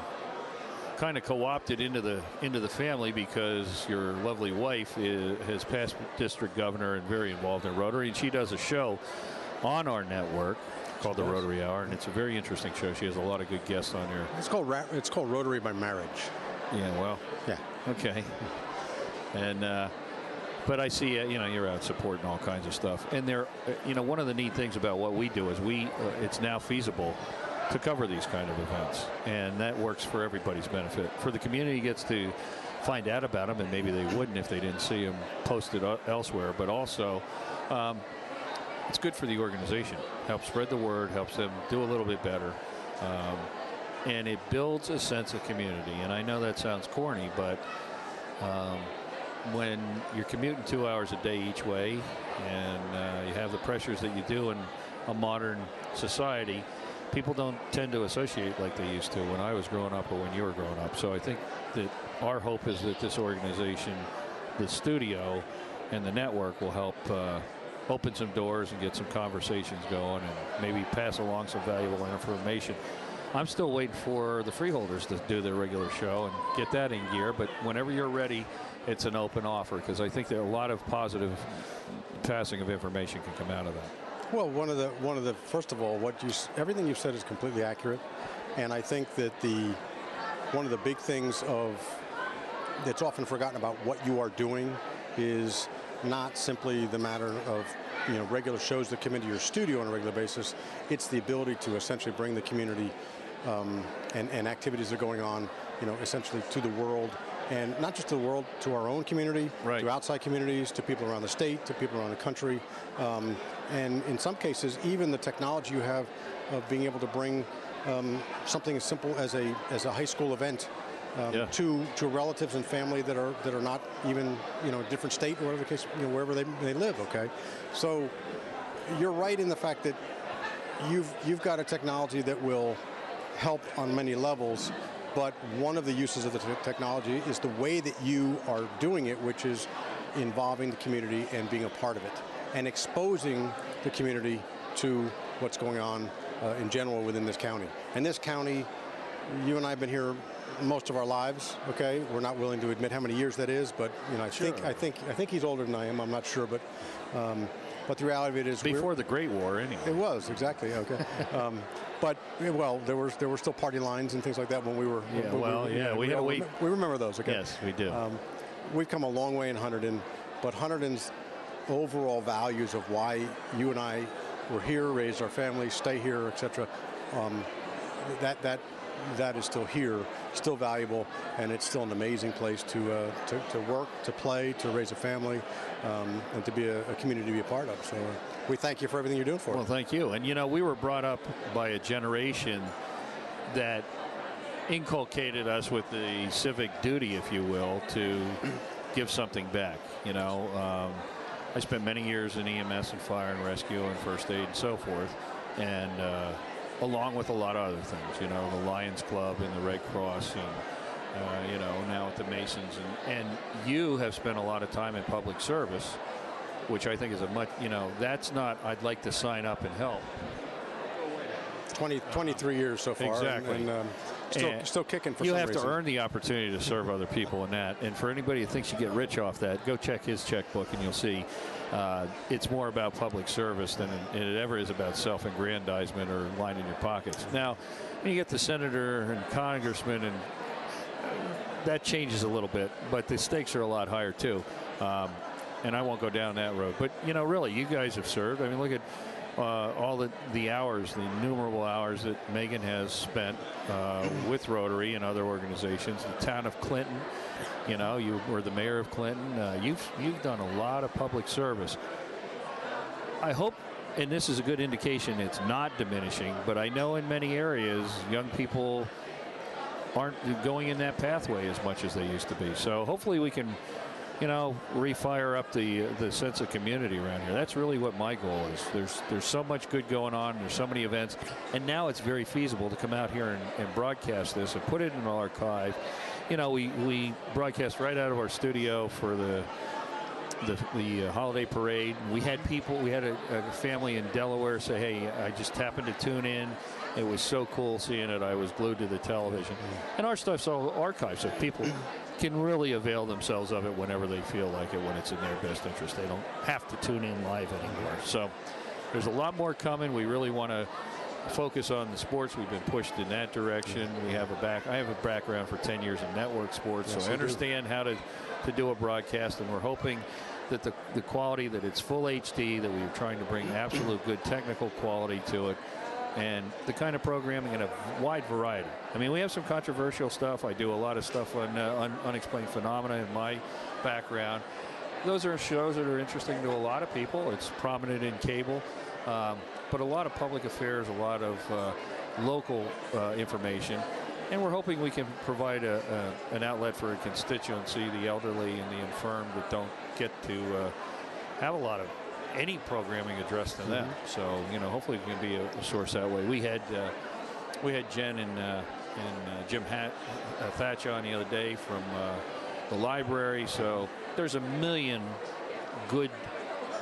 kind of co-opted into the family because your lovely wife has past district governor and very involved in Rotary, and she does a show on our network called the Rotary Hour, and it's a very interesting show. She has a lot of good guests on here. It's called Rotary by Marriage. Yeah, well, yeah, okay. And but I see you're out supporting all kinds of stuff, and there, one of the neat things about what we do is it's now feasible to cover these kind of events, and that works for everybody's benefit. For the community gets to find out about them, and maybe they wouldn't if they didn't see them posted elsewhere, but also it's good for the organization. Helps spread the word, helps them do a little bit better, and it builds a sense of community. And I know that sounds corny, but when you're commuting 2 hours a day each way, and you have the pressures that you do in a modern society, people don't tend to associate like they used to when I was growing up or when you were growing up. So I think that our hope is that this organization, the studio, and the network will help open some doors and get some conversations going and maybe pass along some valuable information. I'm still waiting for the freeholders to do their regular show and get that in gear, but whenever you're ready, it's an open offer, because I think there are a lot of positive passing of information can come out of that. Well, one of the first of all, everything you've said is completely accurate, and I think that one of the big things that's often forgotten about what you are doing is not simply the matter of regular shows that come into your studio on a regular basis. It's the ability to essentially bring the community and activities that are going on, essentially to the world, and not just to the world, to our own community, right, to outside communities, to people around the state, to people around the country, and in some cases, even the technology you have of being able to bring something as simple as a high school event to relatives and family that are not even a different state or whatever the case, wherever they live. Okay, so you're right in the fact that you've got a technology that will help on many levels, but one of the uses of the technology is the way that you are doing it, which is involving the community and being a part of it and exposing the community to what's going on in general within this county. And this county, you and I have been here most of our lives. Okay, we're not willing to admit how many years that is, but I think he's older than I am. I'm not sure, but the reality of it is before the Great War, anyway. It was exactly okay. But there were still party lines and things like that when we were. We remember those. Okay. Yes, we do. We've come a long way in Hunterdon, but Hunterdon's overall values of why you and I were here, raised our families, stay here, etc. That is still here, still valuable, and it's still an amazing place to work, to play, to raise a family, and to be a community to be a part of. So we thank you for everything you're doing for us. Well, thank you. And we were brought up by a generation that inculcated us with the civic duty, if you will, to give something back. I spent many years in EMS and fire and rescue and first aid and so forth, and along with a lot of other things, the Lions Club and the Red Cross, and now at the Masons, and you have spent a lot of time in public service, which I think is a much, that's not, I'd like to sign up and help. 23 years so far. Exactly. And still kicking for you some have reason. to earn the opportunity to serve other people in that. And for anybody who thinks you get rich off that, go check his checkbook and you'll see it's more about public service than it ever is about self-aggrandizement or lining your pockets. Now, when you get the senator and congressman, and that changes a little bit, but the stakes are a lot higher too. And I won't go down that road. But, really, you guys have served. I mean, look at all the hours, the innumerable hours that Megan has spent with Rotary and other organizations. The town of Clinton, you know, you were the mayor of Clinton. You've done a lot of public service. I hope, and this is a good indication, it's not diminishing, but I know in many areas young people aren't going in that pathway as much as they used to be. So hopefully we can, you know, refire up the sense of community around here. That's really what my goal is. There's so much good going on. There's so many events, and now it's very feasible to come out here and broadcast this and put it in an archive. You know, we broadcast right out of our studio for the holiday parade. We had people, we had a family in Delaware say, hey, I just happened to tune in. It was so cool seeing it. I was glued to the television. And our stuff's all archived, so people can really avail themselves of it whenever they feel like it, when it's in their best interest. They don't have to tune in live anymore. So there's a lot more coming. We really want to focus on the sports. We've been pushed in that direction. I have a background for 10 years in network sports, so I understand how to do a broadcast, and we're hoping that the quality, that it's full HD, that we're trying to bring absolute good technical quality to it, and the kind of programming in a wide variety. I mean, we have some controversial stuff. I do a lot of stuff on unexplained phenomena in my background. Those are shows that are interesting to a lot of people. It's prominent in cable, but a lot of public affairs, a lot of local information. And we're hoping we can provide an outlet for a constituency, the elderly and the infirm, that don't get to have a lot of any programming addressed to them. So, you know, hopefully we can be a source that way. We had Jen and Jim Thatch on the other day from the library. So there's a million good,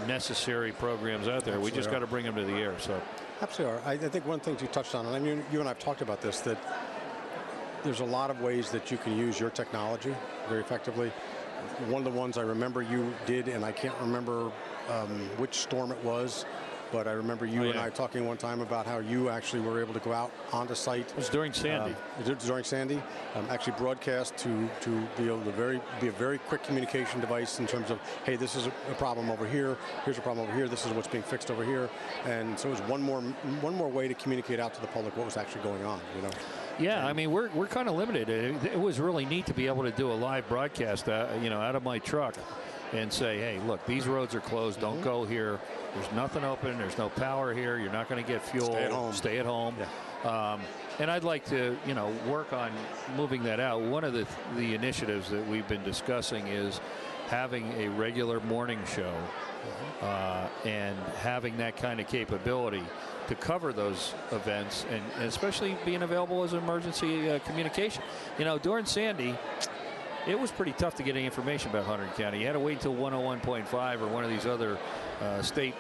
necessary programs out there. Absolutely. We just got to bring them to the air. So absolutely. I think one thing you touched on, and I mean, you and I have talked about this, that there's a lot of ways that you can use your technology very effectively. One of the ones I remember you did, and I can't remember which storm it was, but I remember you and I talking one time about how you actually were able to go out onto site. It was during Sandy. During Sandy, actually broadcast to be able to be a very quick communication device in terms of, hey, this is a problem over here. Here's a problem over here. This is what's being fixed over here. And so it was one more way to communicate out to the public what was actually going on. You know. Yeah, I mean, we're kind of limited. It was really neat to be able to do a live broadcast, you know, out of my truck, and say, hey, look, these roads are closed. Don't go here. There's nothing open. There's no power here. You're not going to get fuel. Stay at home. Stay at home. Yeah. And I'd like to, you know, work on moving that out. One of the initiatives that we've been discussing is having a regular morning show and having that kind of capability to cover those events, and especially being available as emergency communication. You know, during Sandy, it was pretty tough to get any information about Hunterdon County. You had to wait until 101.5 or one of these other state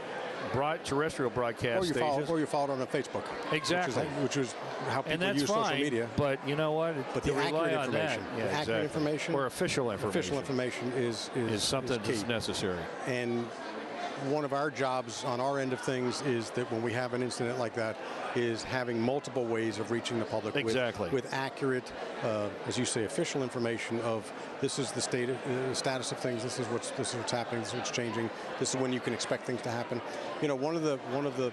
terrestrial broadcast stations. Or you followed on Facebook. Exactly. Which was how people use social media. But you know what? But the accurate information. Accurate information. Or official information. Official information is something that's necessary. And one of our jobs on our end of things is that when we have an incident like that, is having multiple ways of reaching the public with accurate, as you say, official information of this is the status of things, this is what's happening, this is what's changing, this is when you can expect things to happen. You know, one of the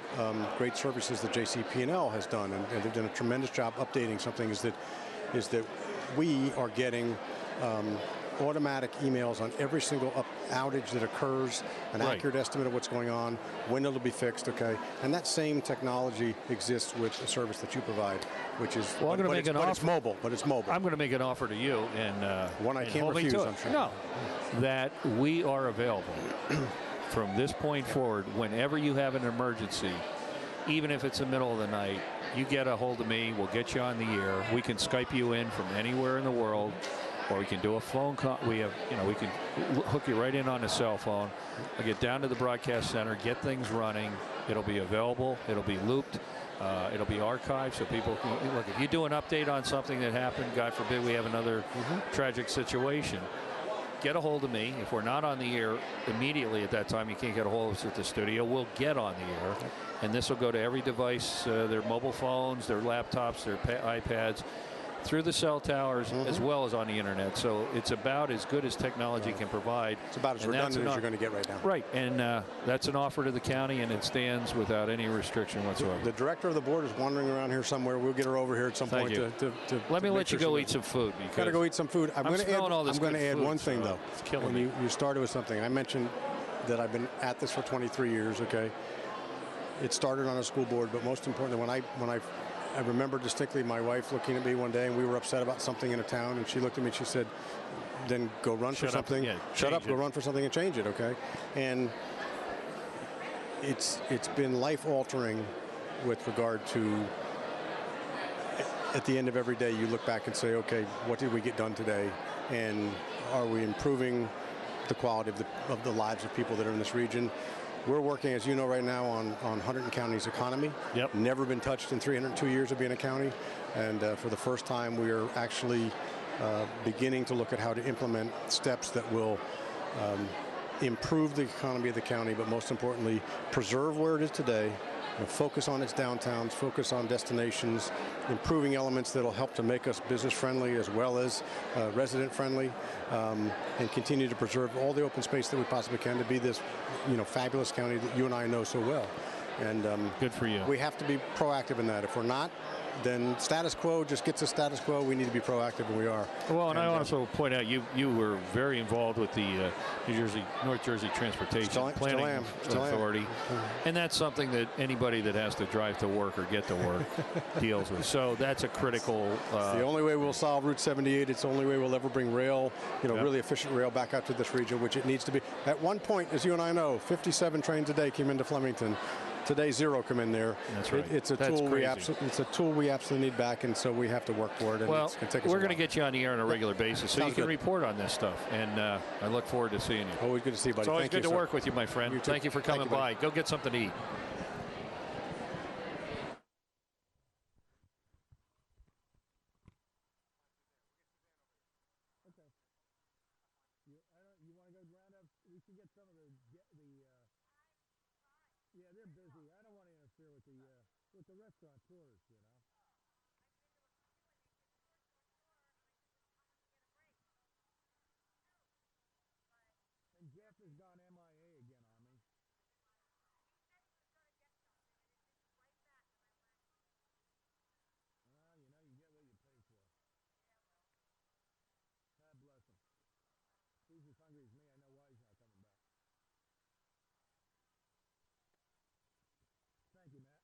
great services that JCP&L has done, and they've done a tremendous job updating something, is that we are getting automatic emails on every single outage that occurs, an accurate estimate of what's going on, when it'll be fixed, okay? And that same technology exists with the service that you provide, which is, well, it's mobile. I'm going to make an offer to you, and one I can't refuse, I'm sure. No, that we are available from this point forward. Whenever you have an emergency, even if it's the middle of the night, you get a hold of me, we'll get you on the air. We can Skype you in from anywhere in the world, or we can do a phone call. We can hook you right in on a cell phone. I'll get down to the broadcast center, get things running. It'll be available. It'll be looped. It'll be archived, so people can look. If you do an update on something that happened, God forbid we have another tragic situation, get a hold of me. If we're not on the air immediately at that time, you can't get a hold of us at the studio, we'll get on the air. And this will go to every device, their mobile phones, their laptops, their iPads. through the cell towers as well as on the internet. So it's about as good as technology can provide. It's about as redundant as you're going to get right now. Right, and that's an offer to the county, and it stands without any restriction whatsoever. The director of the board is wandering around here somewhere. We'll get her over here at some point to let me let you go eat some food. Got to go eat some food. I'm going to add one thing, though. It's killing me. You started with something. I mentioned that I've been at this for 23 years, okay? It started on a school board, but most importantly, when I remember distinctly my wife looking at me one day, and we were upset about something in a town, and she looked at me and she said, then go run for something. Shut up, go run for something and change it, okay? And it's been life-altering with regard to, at the end of every day, you look back and say, okay, what did we get done today? And are we improving the quality of the lives of people that are in this region? We're working, as you know, right now on Hunterdon County's economy. Yep. Never been touched in 302 years of being a county. And for the first time, we are actually beginning to look at how to implement steps that will improve the economy of the county, but most importantly, preserve where it is today, focus on its downtowns, focus on destinations, improving elements that will help to make us business friendly as well as resident friendly, and continue to preserve all the open space that we possibly can to be this, fabulous county that you and I know so well. And good for you. We have to be proactive in that. If we're not, then status quo just gets us status quo. We need to be proactive, and we are. Well, and I also point out you were very involved with the North Jersey Transportation Planning Authority, and that's something that anybody that has to drive to work or get to work deals with. So that's a critical. It's the only way we'll solve Route 78. It's the only way we'll ever bring rail, really efficient rail back out to this region, which it needs to be. At one point, as you and I know, 57 trains a day came into Flemington. Today, 0 come in there. That's right. It's a tool we absolutely need back, and so we have to work for it. And well, it's gonna take us we're going to get you on the air on a regular basis, so you can report on this stuff. And I look forward to seeing you. Always good to see you, buddy. It's always Thank good you, to work with you, my friend. Thank you for coming by. Go get something to eat. You want to go round up? We can get some of yeah, they're busy. I don't want to interfere with the restaurateurs, And Jeff has gone MIA again on me. Well, you get what you pay for. God bless him. He's as hungry as me. I know why he's not coming back. Thank you, Matt.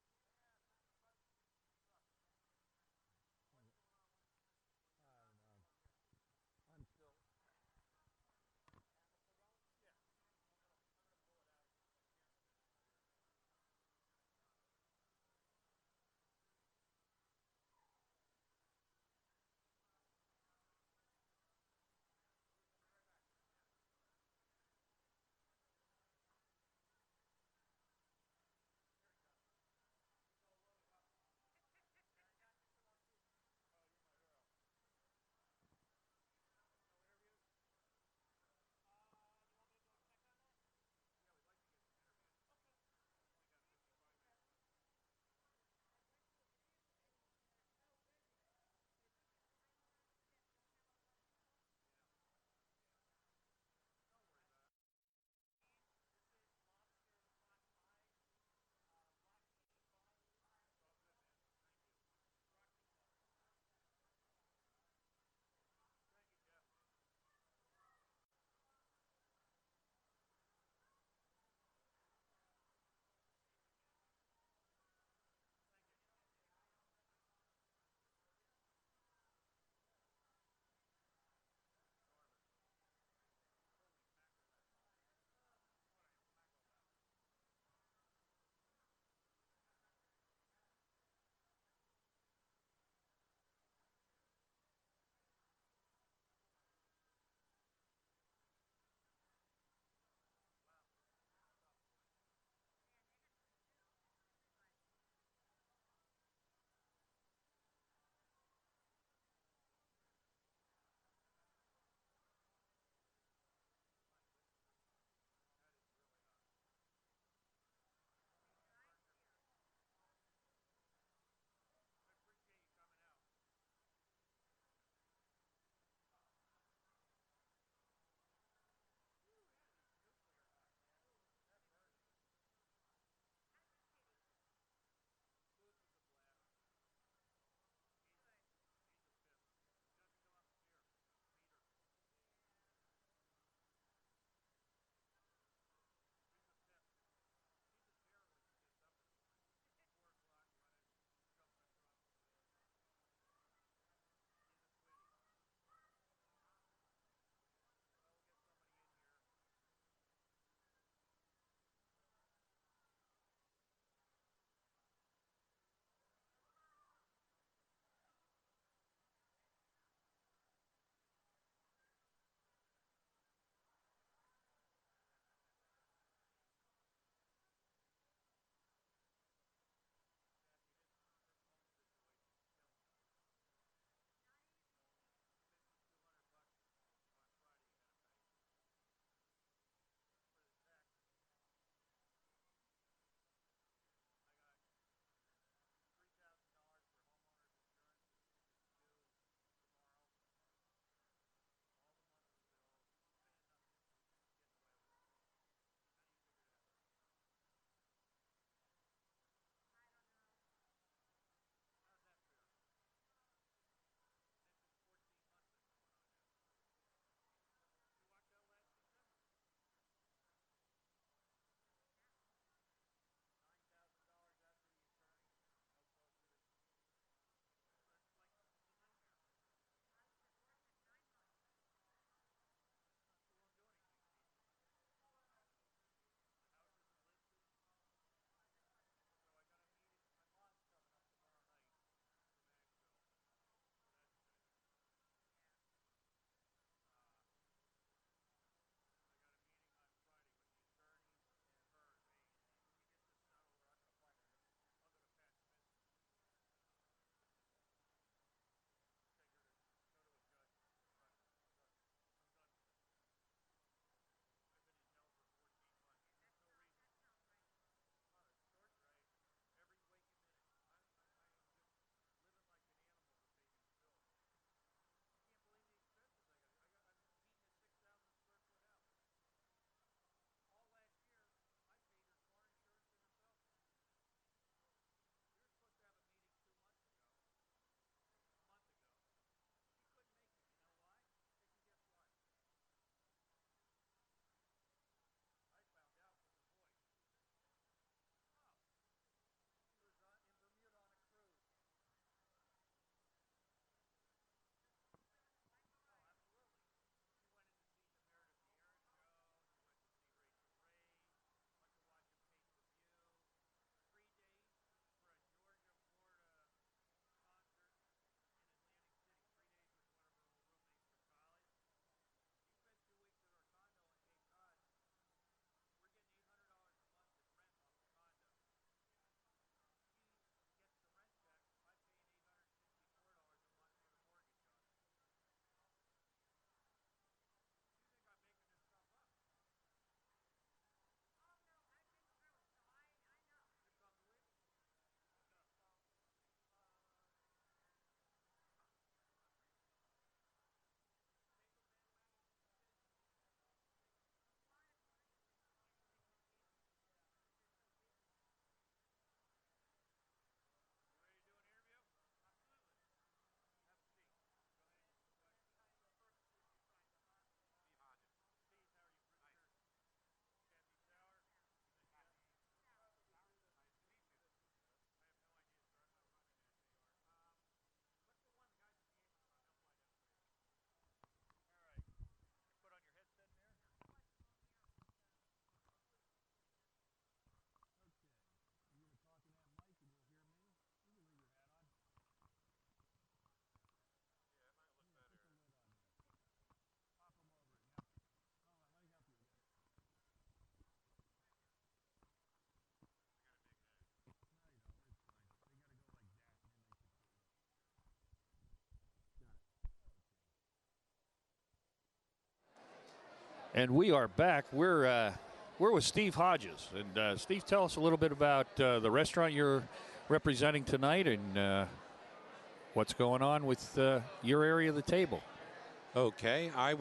And we are back. We're with Steve Hodges. And Steve, tell us a little bit about the restaurant you're representing tonight and what's going on with your area of the table. Okay, I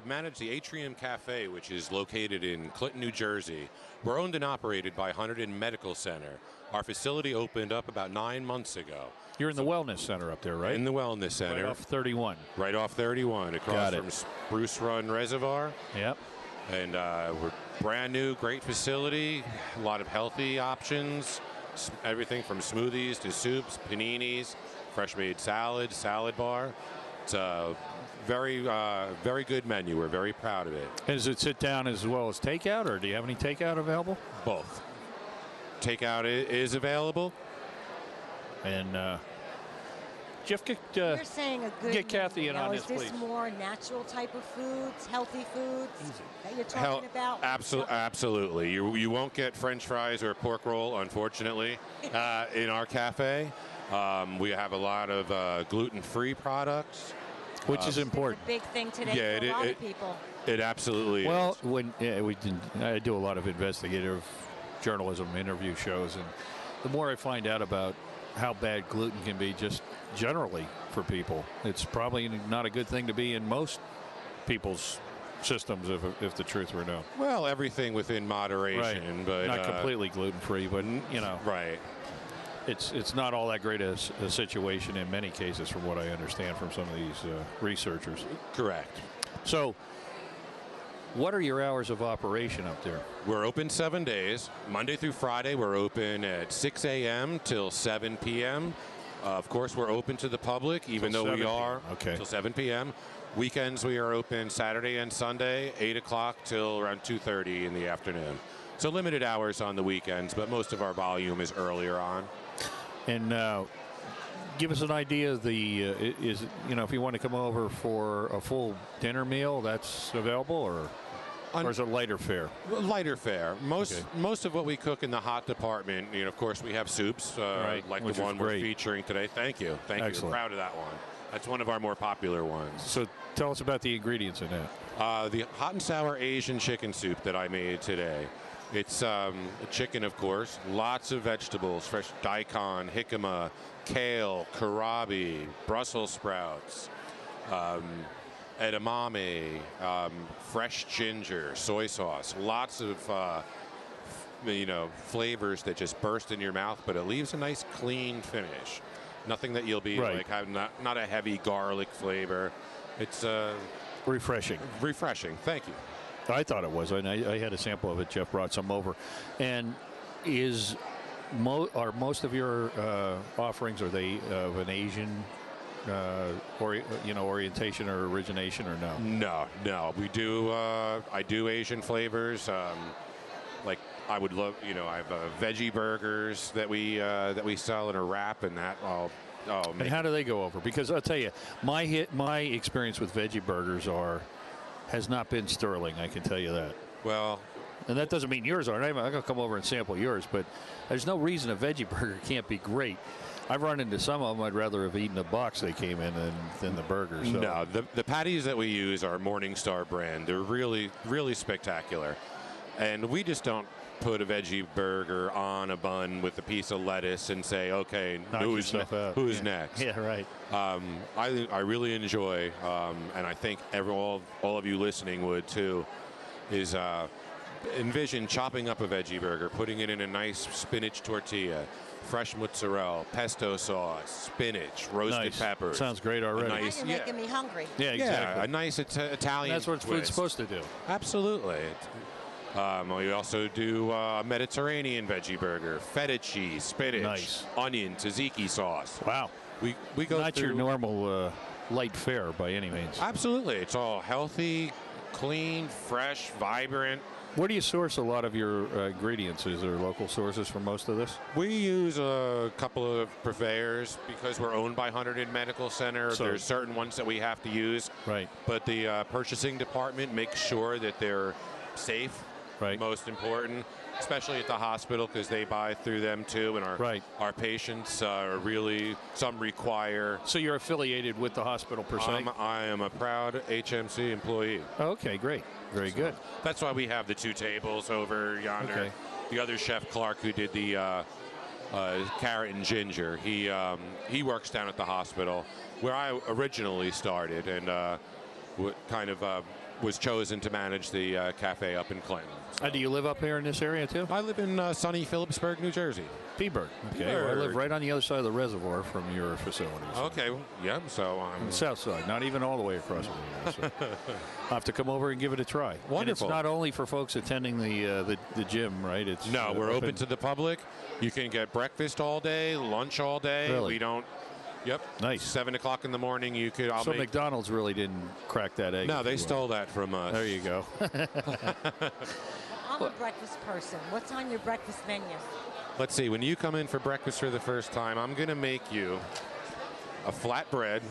manage the Atrium Cafe, which is located in Clinton, New Jersey. We're owned and operated by Hunterdon Medical Center. Our facility opened up about 9 months ago. You're in the Wellness Center up there, right? In the Wellness Center. Right off 31. Right off 31, across from Spruce Run Reservoir. Yep. And we're brand new, great facility, a lot of healthy options, everything from smoothies to soups, paninis, fresh made salads, salad bar. It's a very good menu. We're very proud of it. And does it sit down as well as takeout, or do you have any takeout available? Both. Takeout is available. And Jeff, you're saying a good get Kathy in now, on is this, this please. More natural type of foods, healthy foods that you're talking about? Absolutely. You won't get French fries or pork roll, unfortunately, in our cafe. We have a lot of gluten-free products. Which is important. It's a big thing today for a lot of people. It absolutely is. Well, I do a lot of investigative journalism interview shows, and the more I find out about how bad gluten can be just generally for people, it's probably not a good thing to be in most people's systems if the truth were known. Well, everything within moderation, right. But not completely gluten-free, but right. It's not all that great a situation in many cases, from what I understand from some of these researchers. Correct. So, what are your hours of operation up there? We're open 7 days. Monday through Friday, we're open at 6 a.m. till 7 p.m. Of course, we're open to the public, even though we are till 7 p.m. Weekends, we are open Saturday and Sunday, 8 o'clock till around 2:30 in the afternoon. So limited hours on the weekends, but most of our volume is earlier on. And give us an idea of the if you want to come over for a full dinner meal, that's available, or is it lighter fare? Lighter fare. Most of what we cook in the hot department, of course, we have soups like the one we're featuring today. Thank you. Excellent. We're proud of that one. That's one of our more popular ones. So tell us about the ingredients in that. The hot and sour Asian chicken soup that I made today. It's chicken, of course, lots of vegetables, fresh daikon, jicama, kale, kohlrabi, Brussels sprouts, edamame, fresh ginger, soy sauce, lots of flavors that just burst in your mouth, but it leaves a nice clean finish. Nothing that you'll be like having not a heavy garlic flavor. It's refreshing. Refreshing. Thank you. I thought it was, and I had a sample of it. Jeff brought some over. And are most of your offerings, are they of an Asian orientation or origination, or no? No. We do. I do Asian flavors. Like I would love. I have veggie burgers that we sell in a wrap, and that and how do they go over? Because I'll tell you, my experience with veggie burgers has not been sterling, I can tell you that. Well, and that doesn't mean yours aren't. I'm going to come over and sample yours, but there's no reason a veggie burger can't be great. I've run into some of them I'd rather have eaten the box they came in than the burger. So. No, the patties that we use are Morningstar brand. They're really, really spectacular. And we just don't put a veggie burger on a bun with a piece of lettuce and say, okay, who's next? Yeah, right. I really enjoy, and I think all of you listening would too, is envision chopping up a veggie burger, putting it in a nice spinach tortilla, fresh mozzarella, pesto sauce, spinach, roasted peppers. Sounds great already. Now you're making me hungry. Yeah, exactly. Yeah, a nice Italian That's what food's supposed to do. Absolutely. We also do Mediterranean veggie burger, feta cheese, spinach, onion, tzatziki sauce. Wow. We go not your normal light fare by any means. Absolutely. It's all healthy, clean, fresh, vibrant. Where do you source a lot of your ingredients? Is there local sources for most of this? We use a couple of purveyors because we're owned by Hunterdon Medical Center. So there's certain ones that we have to use. Right. But the purchasing department makes sure that they're safe most important, especially at the hospital because they buy through them too, and our patients are really, some require. So you're affiliated with the hospital per se? I am a proud HMC employee. Okay, great. Very good. That's why we have the 2 tables over yonder. Okay. The other chef, Clark, who did the carrot and ginger, he works down at the hospital where I originally started, and was chosen to manage the cafe up in Clinton. So. Do you live up here in this area too? I live in sunny Phillipsburg, New Jersey. Peaburg. Okay. Well, I live right on the other side of the reservoir from your facility. So. Okay. Yeah. So I'm on the south side, not even all the way across the river. So. I'll have to come over and give it a try. Wonderful. And it's not only for folks attending the gym, right? It's no, we're open to the public. You can get breakfast all day, lunch all day. Really? We don't. Yep. Nice. 7 o'clock in the morning. You could. So McDonald's really didn't crack that egg. No, they stole that from us. There you go. I'm a breakfast person. What's on your breakfast menu? Let's see. When you come in for breakfast for the first time, I'm going to make you a flatbread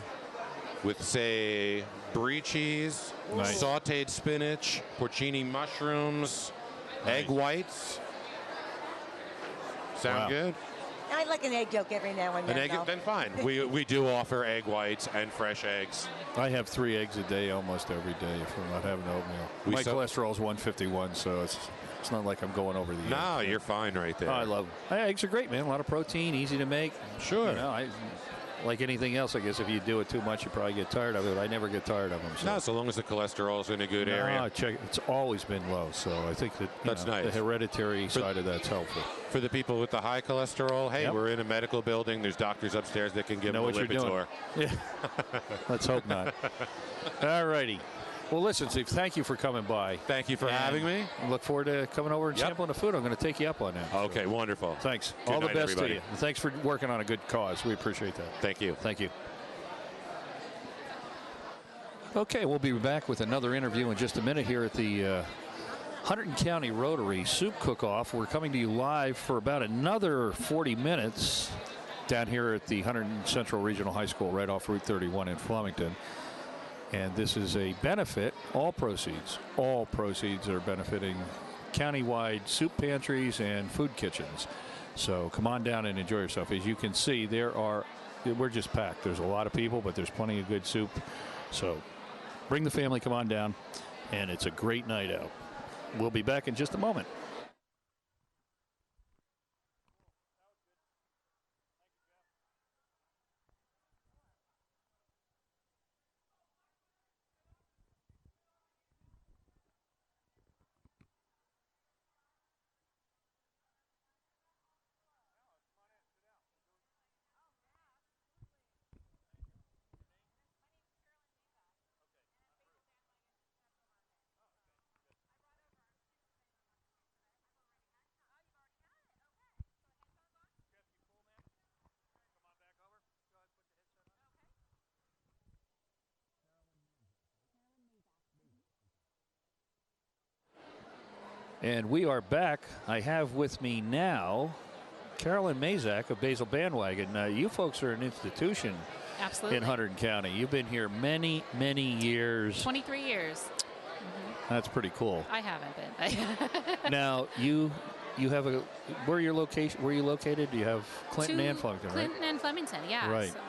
with, say, brie cheese, sautéed spinach, porcini mushrooms, egg whites. Sound good? I like an egg yolk every now and then. Then fine. we do offer egg whites and fresh eggs. I have 3 eggs a day almost every day if I'm not having oatmeal. My cholesterol is 151, so it's not like I'm going over the edge. No, you're fine right there. Oh, I love them. Eggs are great, man. A lot of protein, easy to make. Sure. You know, like anything else, I guess if you do it too much, you probably get tired of it. I never get tired of them. So. No, so long as the cholesterol's in a good area. It's always been low, so I think that that's nice. The hereditary side of that's helpful. For the people with the high cholesterol, hey, we're in a medical building. There's doctors upstairs that can give them a Lipitor. Yeah. Let's hope not. All righty. Well, listen, Steve, thank you for coming by. Thank you for having me. I look forward to coming over and sampling the food. I'm going to take you up on that. Okay, wonderful. Thanks. Good All the night, best everybody. to you. And thanks for working on a good cause. We appreciate that. Thank you. Thank you. Okay, we'll be back with another interview in just a minute here at the Hunterdon County Rotary Soup Cook-Off. We're coming to you live for about another 40 minutes down here at the Hunterdon Central Regional High School right off Route 31 in Flemington. And this is a benefit. All proceeds are benefiting countywide soup pantries and food kitchens. So come on down and enjoy yourself. As you can see, we're just packed. There's a lot of people, but there's plenty of good soup. So bring the family, come on down, and it's a great night out. We'll be back in just a moment. And we are back. I have with me now Carolyn Mazak of Basil Bandwagon. You folks are an institution Absolutely. in Hunterdon County. You've been here many, many years. 23 years. Mm-hmm. That's pretty cool. I haven't been. Now, you have where are you located? Do you have Clinton and Flemington, right? Clinton and Flemington, yeah. Right. So,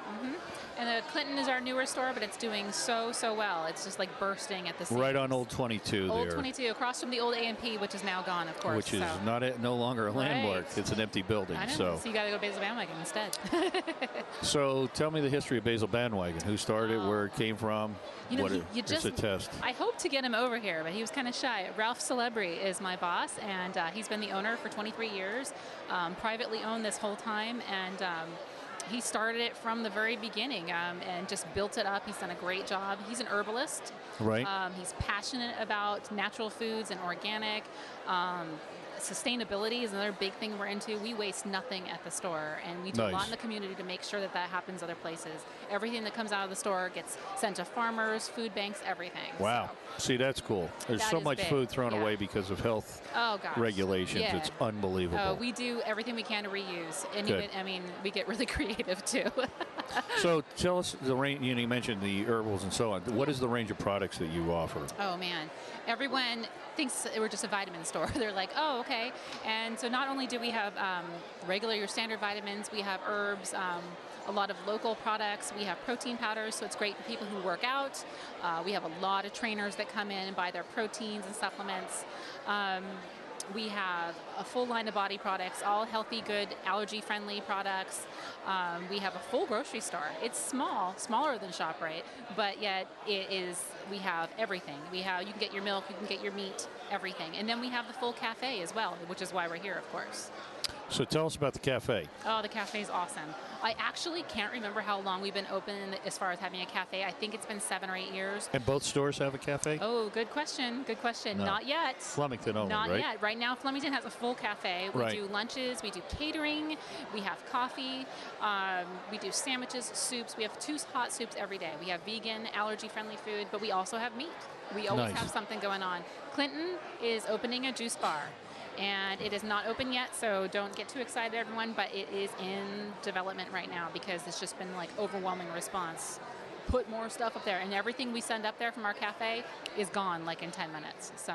and Clinton is our newer store, but it's doing so well. It's just like bursting at the seams. Right on Old 22 there. Old 22, across from the old A&P, which is now gone, of course. Which is no longer a landmark. Right. It's an empty building. I know. So you got to go Basil Bandwagon instead. So tell me the history of Basil Bandwagon. Who started it, where it came from? You know, it's a test. I hope to get him over here, but he was kind of shy. Ralph Celebri is my boss, and he's been the owner for 23 years, privately owned this whole time, and he started it from the very beginning and just built it up. He's done a great job. He's an herbalist. Right. He's passionate about natural foods and organic. Sustainability is another big thing we're into. We waste nothing at the store, and we do a lot in the community to make sure that happens other places. Everything that comes out of the store gets sent to farmers, food banks, everything. Wow. So, see, that's cool. There's so much food thrown away because of health regulations. Yeah. It's unbelievable. We do everything we can to reuse. And even, we get really creative, too. So tell us the range. You mentioned the herbals and so on. What is the range of products that you offer? Oh, man. Everyone thinks we're just a vitamin store. store. They're like, oh, okay. And so not only do we have regular, your standard vitamins, we have herbs, a lot of local products. We have protein powders, so it's great for people who work out. We have a lot of trainers that come in and buy their proteins and supplements. We have a full line of body products, all healthy, good, allergy-friendly products. We have a full grocery store. It's small, smaller than ShopRite, but yet we have everything. You can get your milk, you can get your meat, everything. And then we have the full cafe as well, which is why we're here, of course. So tell us about the cafe. Oh, the cafe is awesome. I actually can't remember how long we've been open as far as having a cafe. I think it's been 7 or 8 years. And both stores have a cafe? Oh, good question. Good question. No. Not yet. Flemington only, Not right? yet. Right now, Flemington has a full cafe. We Right. do lunches. We do catering. We have coffee. We do sandwiches, soups. We have 2 hot soups every day. We have vegan, allergy-friendly food, but we also have meat. We always Nice. have something going on. Clinton is opening a juice bar. And it is not open yet, so don't get too excited, everyone, but it is in development right now because it's just been like overwhelming response. Put more stuff up there, and everything we send up there from our cafe is gone like in 10 minutes. So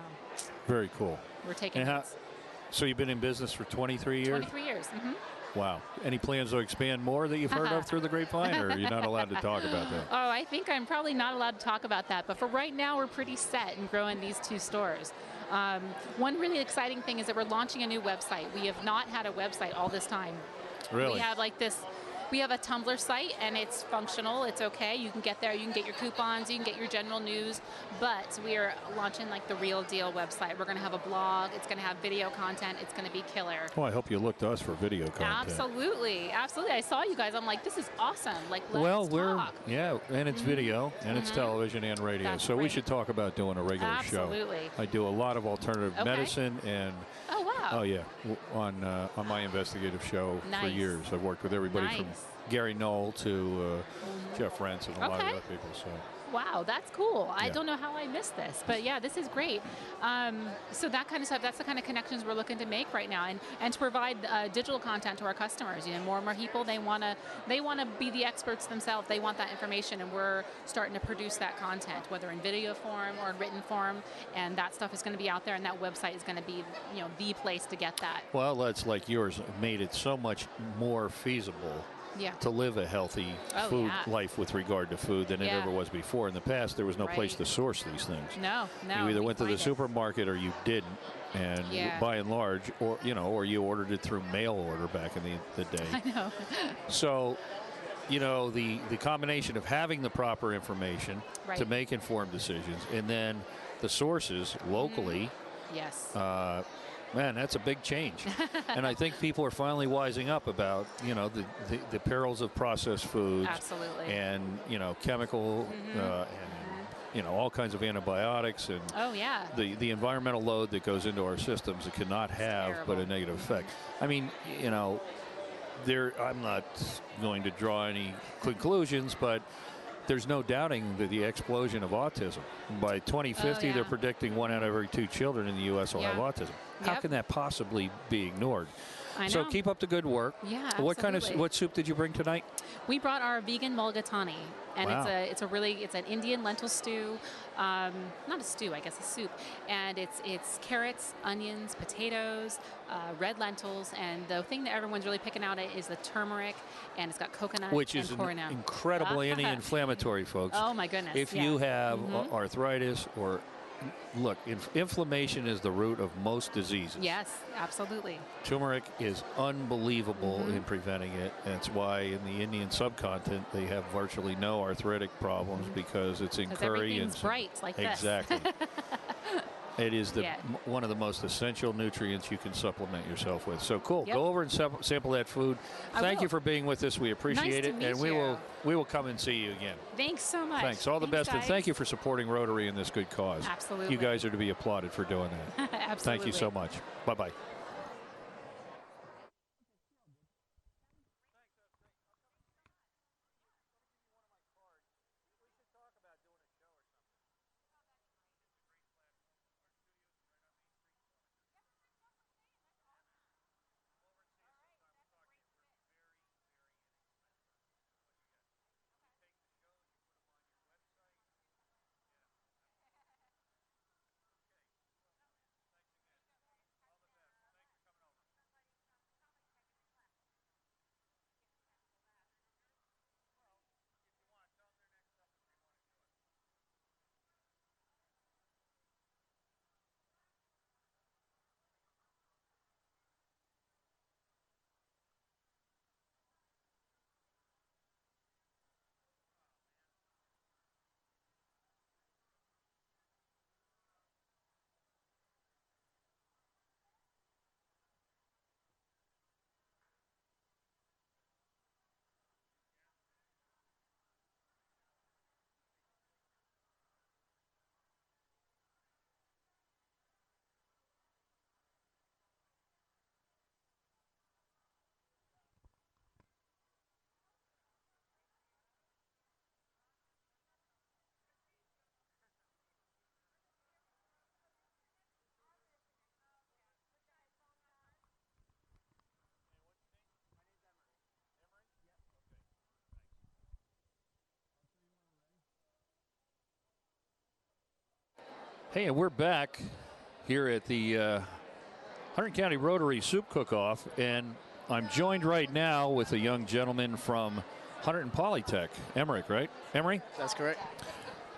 Very cool. we're taking And notes. so you've been in business for 23 years? 23 years. Wow. Any plans to expand more that you've heard of through the grapevine, or are you not allowed to talk about that? Oh, I think I'm probably not allowed to talk about that, but for right now, we're pretty set in growing these 2 stores. One really exciting thing is that we're launching a new website. We have not had a website all this time. Really? We have we have a Tumblr site, and it's functional. It's okay. You can get there. You can get your coupons. You can get your general news. But we are launching like the real deal website. We're going to have a blog. It's going to have video content. It's going to be killer. Well, I hope you look to us for video content. Absolutely. Absolutely. I saw you guys. I'm like, this is awesome. Like, let's Well, talk. and it's video, and it's television and radio. That's so we great. should talk about doing a regular show. Absolutely. I do a lot of alternative Okay. medicine, and Oh, wow. oh yeah, on my investigative show for Nice. years. I've worked with everybody from Nice. Gary Knoll to Jeff Rentz and a lot of Okay. other people. So Wow, that's cool. I Yeah. don't know how I missed this, but yeah, this is great. So that kind of stuff, that's the kind of connections we're looking to make right now, and to provide digital content to our customers. You know, more and more people, they want to be the experts themselves. They want that information, and we're starting to produce that content, whether in video form or in written form, and that stuff is going to be out there, and that website is going to be, the place to get that. well, that's like yours made it so much more feasible Yeah. to live a healthy Oh, food yeah. life with regard to food than it Yeah. ever was before. In the past, there was no place Right. to source these things. No. You either we went to the find it. supermarket or you didn't, and Yeah. by and large, or you ordered it through mail order back in the day. I know. So, the combination of having the proper information Right. to make informed decisions, and then the sources locally. Yes. Man, that's a big change. And I think people are finally wising up about, the perils of processed foods. Absolutely. And, chemical and, all kinds of antibiotics and Oh, yeah. the environmental load that goes into our systems that cannot have but a terrible. negative effect. I mean, I'm not going to draw any conclusions, but there's no doubting that the explosion of autism. By 2050, yeah. they're predicting 1 out of every 2 children in the U.S. will have Yeah. autism. How Yep. can that possibly be ignored? I So know. keep up the good work. Yeah, What absolutely. soup did you bring tonight? We brought our vegan mulligatawny, and Wow. it's an Indian lentil stew, not a stew, I guess a soup, and it's carrots, onions, potatoes, red lentils, and the thing that everyone's really picking out is the turmeric, and it's got coconut Which and is coriander. incredibly anti-inflammatory, folks. Oh my goodness! If yeah. you have arthritis or look, inflammation is the root of most diseases. Yes, absolutely. Turmeric is unbelievable Mm-hmm. in preventing it. That's why in the Indian subcontinent they have virtually no arthritic problems because it's in 'Cause curry and everything's bright like this. exactly. It is Yeah. one of the most essential nutrients you can supplement yourself with. So cool. Yep. Go over and sample that food. I Thank will. you for being with us. We appreciate to it, meet and we you. will come and see you again. Thanks so much. Thanks. All the best, and guys. thank you for supporting Rotary in this good cause. Absolutely. You guys are to be applauded for doing that. Absolutely. Thank you so much. Bye-bye. Hey, and we're back here at the Hunterdon County Rotary Soup Cook-Off, and I'm joined right now with a young gentleman from Hunterdon Polytech, Emmerich, right? Emory? That's correct.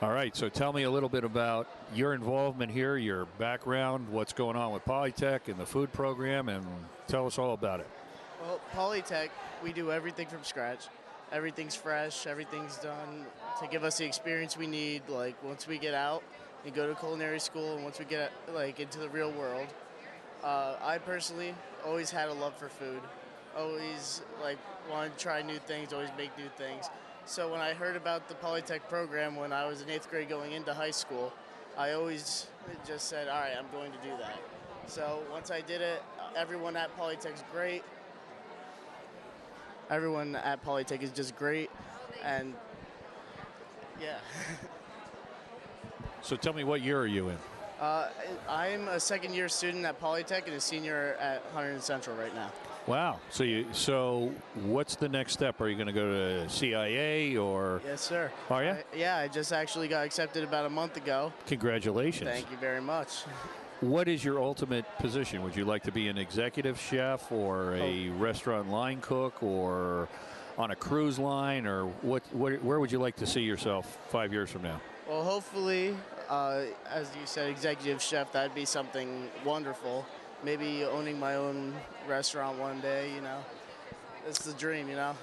All right, so tell me a little bit about your involvement here, your background, what's going on with Polytech and the food program, and tell us all about it. Well, Polytech, we do everything from scratch. Everything's fresh, everything's done to give us the experience we need, like once we get out and go to culinary school, and once we get like into the real world. I personally always had a love for food. Always like wanted to try new things, always make new things. So when I heard about the Polytech program when I was in 8th grade going into high school, I always just said, all right, I'm going to do that. So once I did it, everyone at Polytech's great. Everyone at Polytech is just great, and yeah. So tell me, what year are you in? I'm a second-year student at Polytech and a senior at Hunterdon Central right now. Wow. So what's the next step? Are you going to go to CIA or? Yes, sir. Are you? Yeah, I just actually got accepted about a month ago. Congratulations. Thank you very much. What is your ultimate position? Would you like to be an executive chef or a restaurant line cook or on a cruise line, or where would you like to see yourself 5 years from now? Well, hopefully, as you said, executive chef, that'd be something wonderful. Maybe owning my own restaurant one day, you know. It's the dream, you know.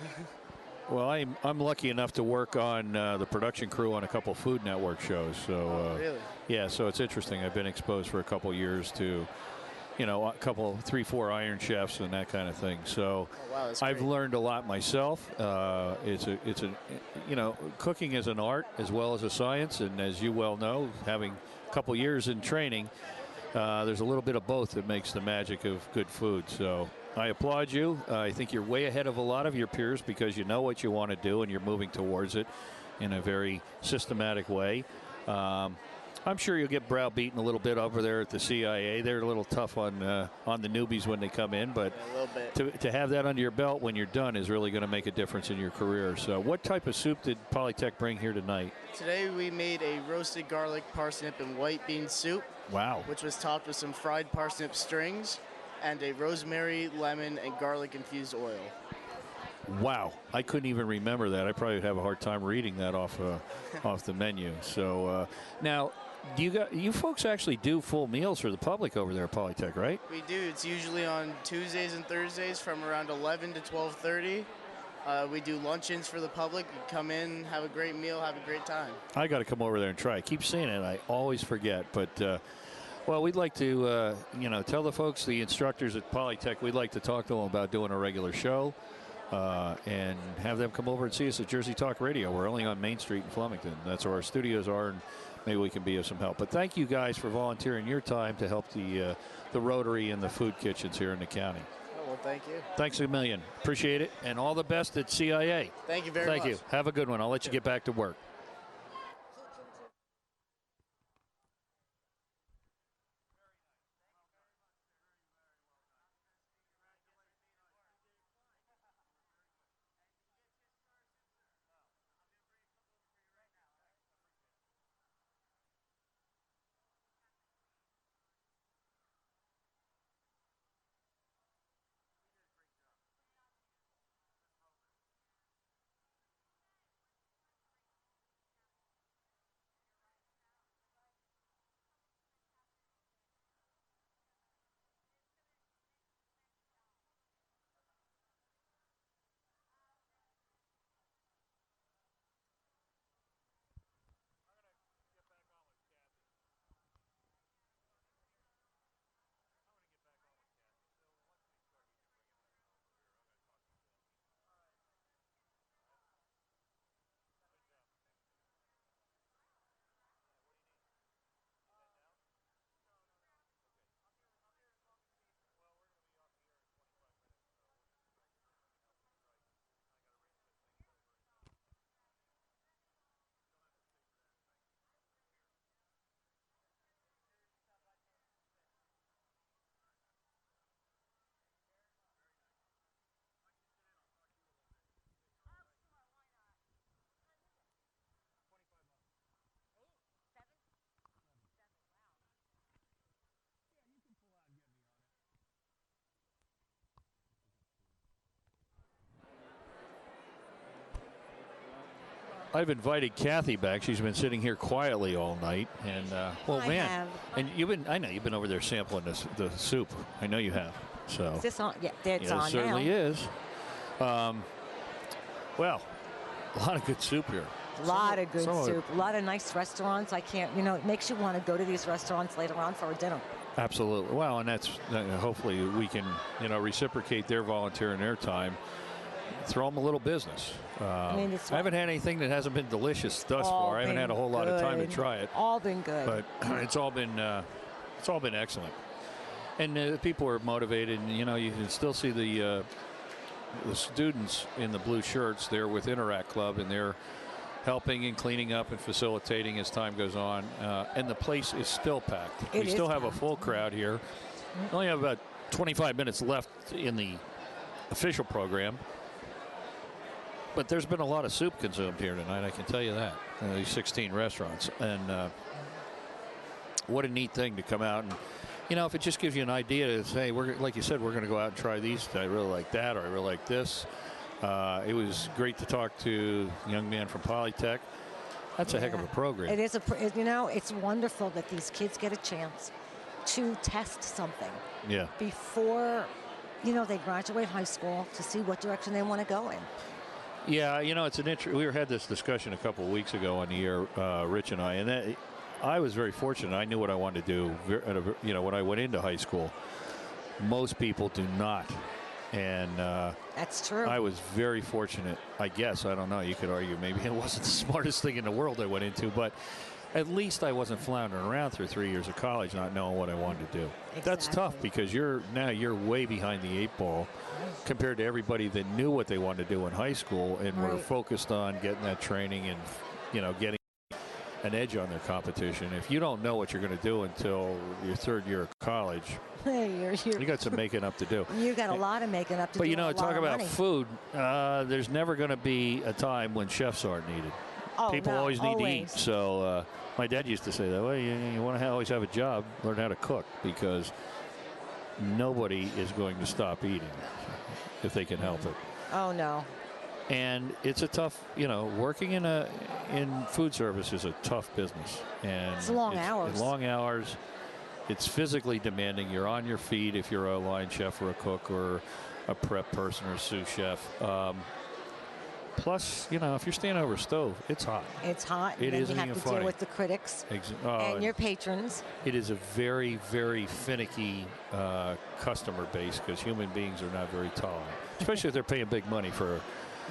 Well, I'm lucky enough to work on the production crew on a couple Food Network shows. So really? Yeah, so it's interesting. I've been exposed for a couple years to, you know, a couple, 3-4 Iron Chefs and that kind of thing. So wow, that's I've great. learned a lot myself. It's a you know, cooking is an art as well as a science, and as you well know, having a couple years in training, there's a little bit of both that makes the magic of good food. So I applaud you. I think you're way ahead of a lot of your peers because you know what you want to do and you're moving towards it in a very systematic way. I'm sure you'll get browbeaten a little bit over there at the CIA. They're a little tough on the newbies when they come in, but a little bit. To have that under your belt when you're done is really going to make a difference in your career. So what type of soup did Polytech bring here tonight? Today we made a roasted garlic, parsnip, and white bean soup. Wow. Which was topped with some fried parsnip strings and a rosemary, lemon, and garlic infused oil. Wow, I couldn't even remember that. I probably would have a hard time reading that off the menu. So now, you folks actually do full meals for the public over there at Polytech, right? We do. It's usually on Tuesdays and Thursdays from around 11 to 12:30. We do luncheons for the public. You come in, have a great meal, have a great time. I got to come over there and try. I keep saying it. I always forget. But, well, we'd like to, you know, tell the folks, the instructors at Polytech, we'd like to talk to them about doing a regular show and have them come over and see us at Jersey Talk Radio. We're only on Main Street in Flemington. That's where our studios are, and maybe we can be of some help. But thank you guys for volunteering your time to help the Rotary and the food kitchens here in the county. Well, thank you. Thanks a million. Appreciate it. And all the best at CIA. Thank you very much. Thank you. Have a good one. I'll let you get back to work. I've invited Kathy back. She's been sitting here quietly all night, and I have. and I know you've been over there sampling the soup. I know you have. So Is this on? Yeah, it's yeah, on it certainly now. is. Well, a lot of good soup here. A lot of good soup. A lot of nice restaurants. I can't, it makes you want to go to these restaurants later on for a dinner. Absolutely. Well, and that's hopefully we can, reciprocate their volunteer and their time. Throw them a little business. I haven't had anything that hasn't been delicious thus far. I haven't had a whole lot of time to try it. All been good. But it's all been excellent. And people are motivated. And, you can still see the students in the blue shirts there with Interact Club, and they're helping and cleaning up and facilitating as time goes on. And the place is still packed. We still have a full crowd here. We only have about 25 minutes left in the official program. But there's been a lot of soup consumed here tonight, I can tell you that. These 16 restaurants. And what a neat thing to come out and, if it just gives you an idea to say, like you said, we're going to go out and try these. I really like that, or I really like this. It was great to talk to a young man from Polytech. That's a heck of a program. It is it's wonderful that these kids get a chance to test something. Yeah. Before, they graduate high school, to see what direction they want to go in. Yeah, it's we had this discussion a couple of weeks ago on the air, Rich and I, and I was very fortunate. I knew what I wanted to do, when I went into high school. Most people do not. And that's true. I was very fortunate, I guess. I don't know. You could argue maybe it wasn't the smartest thing in the world I went into, but at least I wasn't floundering around through 3 years of college not knowing what I wanted to do. Exactly. That's tough because you're way behind the 8 ball compared to everybody that knew what they wanted to do in high school and were focused on getting that training and, getting an edge on their competition. If you don't know what you're going to do until your 3rd year of college, you got some making up to do. You got a lot of making up to do. But talk about food. There's never going to be a time when chefs aren't needed. People always need to eat. So my dad used to say that way. You want to always have a job, learn how to cook, because nobody is going to stop eating if they can help it. Oh no. And it's a tough, working in food service is a tough business. And it's long hours. Long hours. It's physically demanding. You're on your feet if you're a line chef or a cook or a prep person or a sous chef. Plus, if you're standing over a stove, it's hot. It's hot. It isn't you have to deal with the critics and your patrons. It is a very, very finicky customer base because human beings are not very tolerant, especially if they're paying big money for.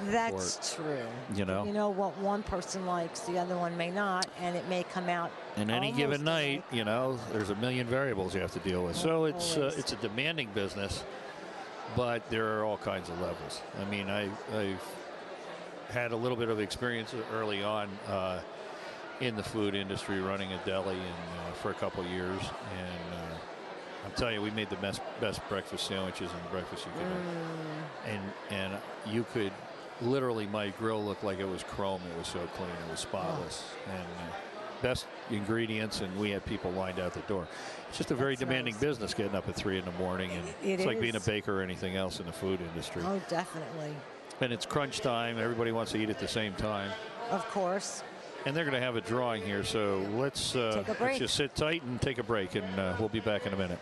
That's true. You know what one person likes, the other one may not, and it may come out. And any given night, there's a million variables you have to deal with. So it's a demanding business, but there are all kinds of levels. I mean, I've had a little bit of experience early on in the food industry, running a deli and for a couple of years, and I'll tell you, we made the best breakfast sandwiches and breakfast you could have. And you could literally, my grill looked like it was chrome. It was so clean. It was spotless. And best ingredients, and we had people lined out the door. It's just a very demanding business, getting up at 3 in the morning, and it's like being a baker or anything else in the food industry. Oh, definitely. And it's crunch time. Everybody wants to eat at the same time. Of course. And they're going to have a drawing here, so let's just sit tight and take a break, and we'll be back in a minute.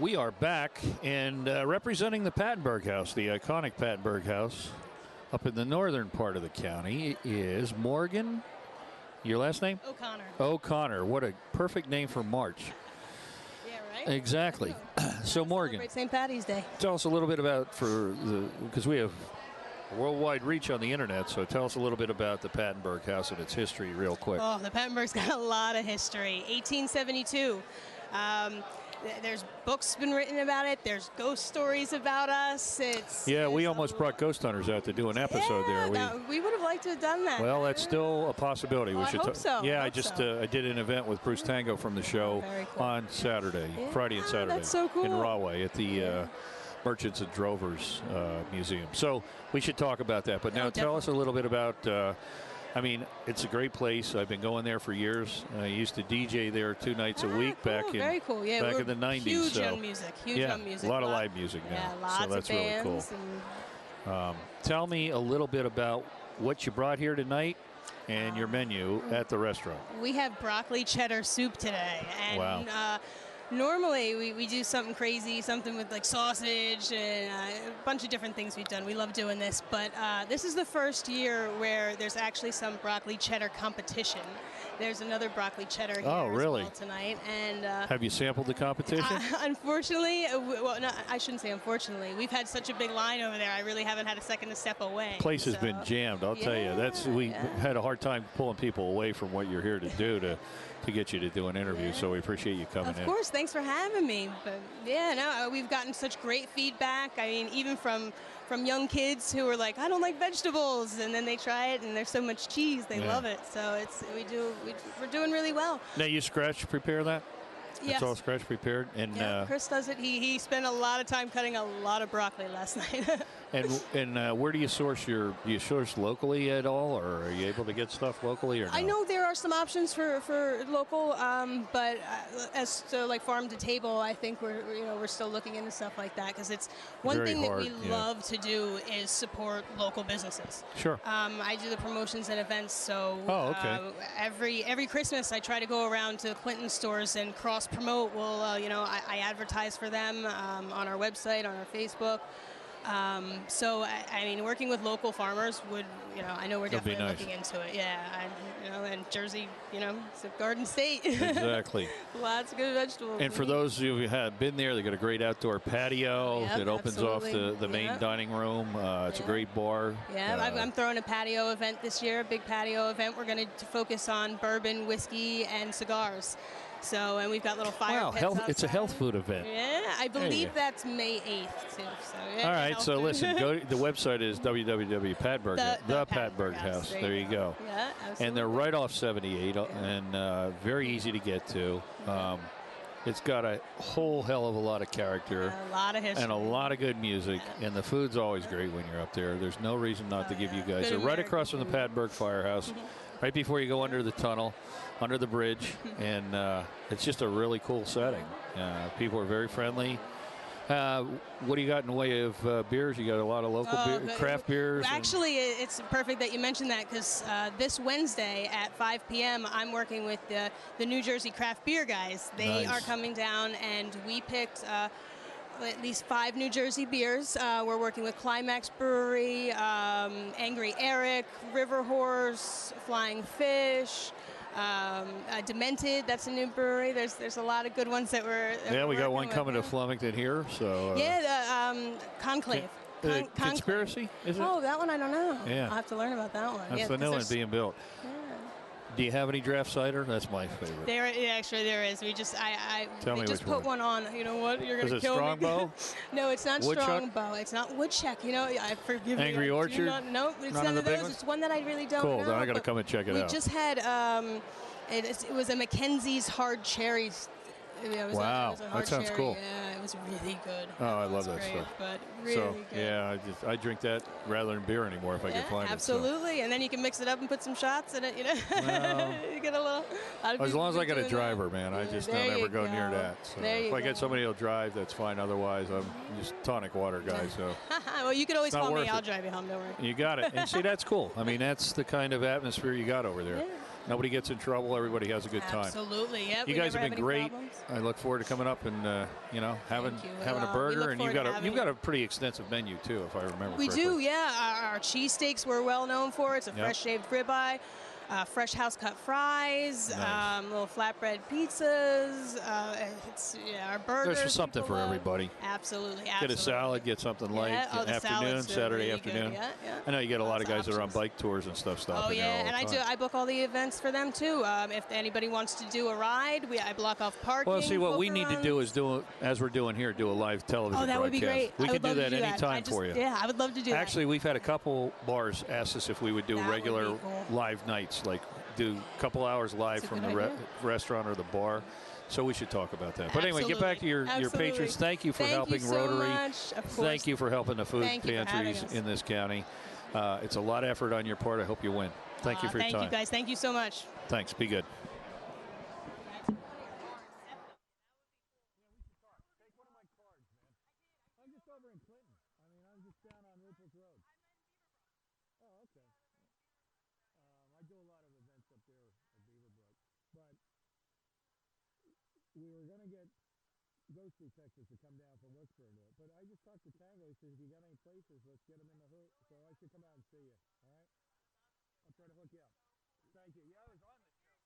We are back, and representing the Pattenberg House, the iconic Pattenberg House, up in the northern part of the county, is Morgan. Your last name? O'Connor. O'Connor. What a perfect name for March. Yeah, right? Exactly. So, Morgan, Celebrate St. Patty's Day. tell us a little bit about, because we have worldwide reach on the internet, so tell us a little bit about the Pattenberg House and its history real quick. Oh, the Pattenberg's got a lot of history. 1872. There's books been written about it. There's ghost stories about us. We almost brought ghost hunters out to do an episode there. We would have liked to have done that. Well, that's still a possibility. I hope so. Yeah, I did an event with Bruce Tango from the show on Saturday, Friday and Saturday, that's so cool. in Rahway at the Merchants and Drovers Museum. So we should talk about that. But now tell us a little bit about. It's a great place. I've been going there for years. I used to DJ there 2 nights a week back in very cool. Yeah, back in the 90s. Huge on music. A lot of live music now. Yeah, lots so that's of bands really cool. Tell me a little bit about what you brought here tonight and your menu at the restaurant. We have broccoli cheddar soup today. And, wow. Normally, we do something crazy, something with like sausage and a bunch of different things we've done. We love doing this, but this is the first year where there's actually some broccoli cheddar competition. There's another broccoli cheddar here as well tonight. And have you sampled the competition? Unfortunately, I shouldn't say unfortunately. We've had such a big line over there. I really haven't had a second to step away. Place has been jammed. I'll tell you. We had a hard time pulling people away from what you're here to do to get you to do an interview. So we appreciate you coming in. Of course, thanks for having me. But we've gotten such great feedback. I mean, even from young kids who are like, I don't like vegetables, and then they try it, and there's so much cheese, they love it. So we're doing really well. Now you scratch prepare that? Yes. It's all scratch prepared, and Chris does it. He spent a lot of time cutting a lot of broccoli last night. and where do you source do you source locally at all, or are you able to get stuff locally, or no? I know there are some options for local, but as to like farm to table, I think we're still looking into stuff like that, because it's one thing that we love to do is support local businesses. Sure. I do the promotions and events, so every Christmas I try to go around to Clinton stores and cross promote. I advertise for them on our website, on our Facebook. Working with local farmers I know we're definitely looking into it. Yeah, and Jersey, it's a garden state. Exactly. Lots of good vegetables. And for those who have been there, they got a great outdoor patio that opens off the main dining room. It's a great bar. Yeah, I'm throwing a patio event this year, a big patio event. We're going to focus on bourbon, whiskey, and cigars. So, and we've got little fire pits outside. It's a health food event. Yeah, I believe that's May 8th, too. So, all right, so listen, the website is www.pattenberg, the Pattenberg House. There you go. Yeah, absolutely. And they're right off 78 and very easy to get to. It's got a whole hell of a lot of character. A lot of history. And a lot of good music. And the food's always great when you're up there. There's no reason not to give you guys. They're right across from the Pattenberg Firehouse, right before you go under the tunnel, under the bridge. And it's just a really cool setting. People are very friendly. What do you got in the way of beers? You got a lot of local craft beers? Actually, it's perfect that you mentioned that, because this Wednesday at 5 p.m. I'm working with the New Jersey craft beer guys. They are coming down, and we picked at least 5 New Jersey beers. We're working with Climax Brewery, Angry Eric, River Horse, Flying Fish, Demented. That's a new brewery. There's a lot of good ones that we're we got one coming to Flemington here. So the Conclave. Conspiracy, is it? Oh, that one I don't know. Yeah, I'll have to learn about that one. That's the new one being built. Yeah. Do you have any draft cider? That's my favorite. Actually there is. We just Tell me just which put one on. You know what? You're gonna kill me. Is it Strongbow? No, it's not Woodchuck? Strongbow. It's not Woodchuck. I forgive Angry me. Orchard? No, it's none none of of the big those. ones? It's one that I really don't cool. know. Then I got to come and check it out. We just had it was a Mackenzie's hard cherry. Wow, that sounds cool. Yeah, it was really good. Oh, I love that stuff. But really good. Yeah, I drink that rather than beer anymore if I can find absolutely. And then you can mix it up and put some shots in it. Well, you get a little. As long as I got a driver, man, I just don't ever go near that. So if I get somebody who'll drive, that's fine. Otherwise, I'm just tonic water guy. So. Well, you could always call me. I'll drive you home. Don't worry. You got it. And see, that's cool. I mean, that's the kind of atmosphere you got over there. Yeah. Nobody gets in trouble. Everybody has a good time. Absolutely. Yeah. You guys have been great. I look forward to coming up and having a burger. And you've got a pretty extensive menu too, if I remember. We correctly. do. Yeah. Our cheesesteaks we're well known for. It's a fresh shaved ribeye. Fresh house cut fries, Nice. little flatbread pizzas. Our burgers. There's something for everybody. Absolutely. Get a salad, get something light. Afternoon, Saturday afternoon. Yeah. I know you get a lot of guys that are on bike tours and stuff. Oh yeah, and I book all the events for them too. If anybody wants to do a ride, I block off parking. Well, see, what we need to do is as we're doing here, do a live television broadcast. Oh, that would be great. We can do that anytime for you. Yeah, I would love to do that. Actually, we've had a couple bars ask us if we would do regular live nights, like do a couple hours live from the restaurant or the bar. So we should talk about that. But anyway, get back to your patrons. Thank you for helping Rotary. Thank you for helping the food pantries in this county. It's a lot of effort on your part. I hope you win. Thank you for your time. Thank you, guys. Thank you so much. Thanks. Be good. We were going to get Ghostly Texas to come down from Wilkesboro to it. But I just talked to Tango. He says, if you got any places, let's get them in the hook. So I should come out and see you. All right? I'll try to hook you up. Thank you. Yeah, I was on this show.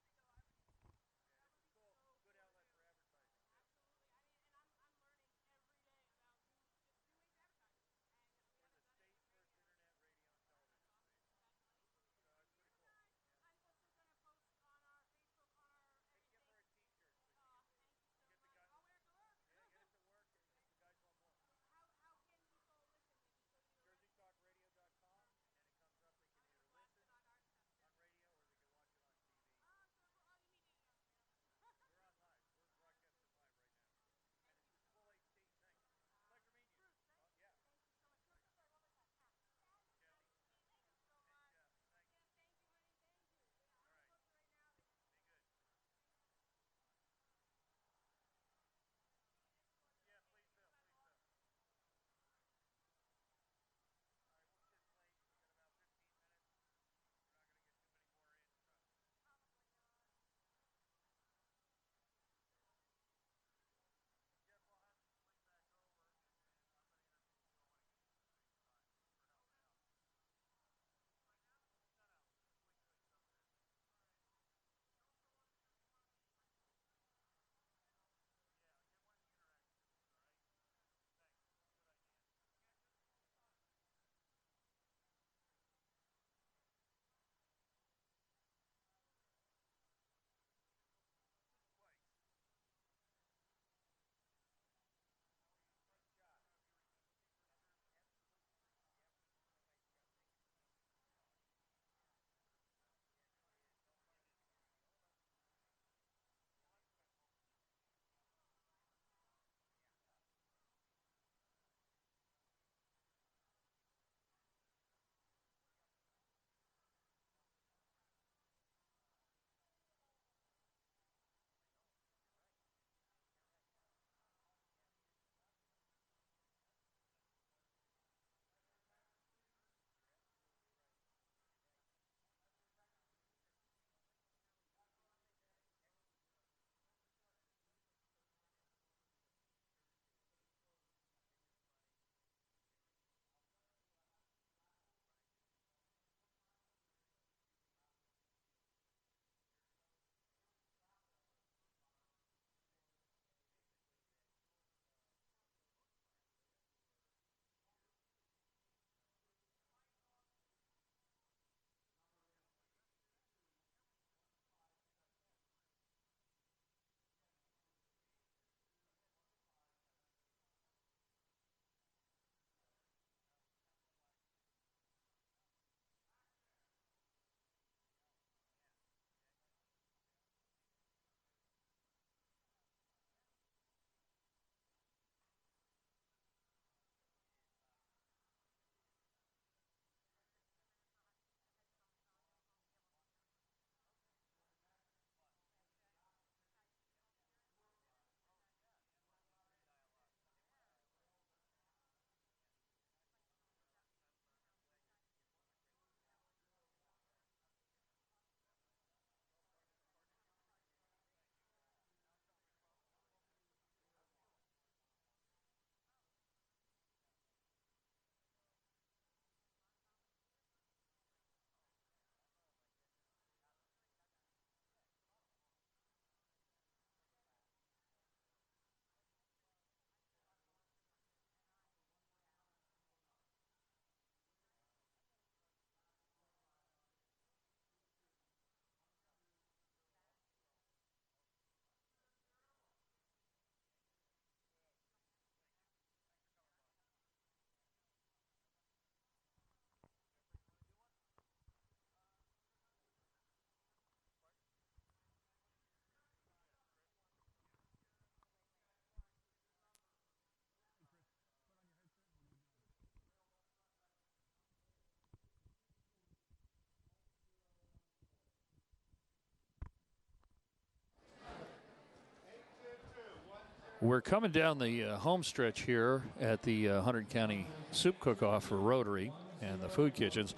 We're coming down the home stretch here at the Hunterdon County Soup Cook-Off for Rotary and the food kitchens.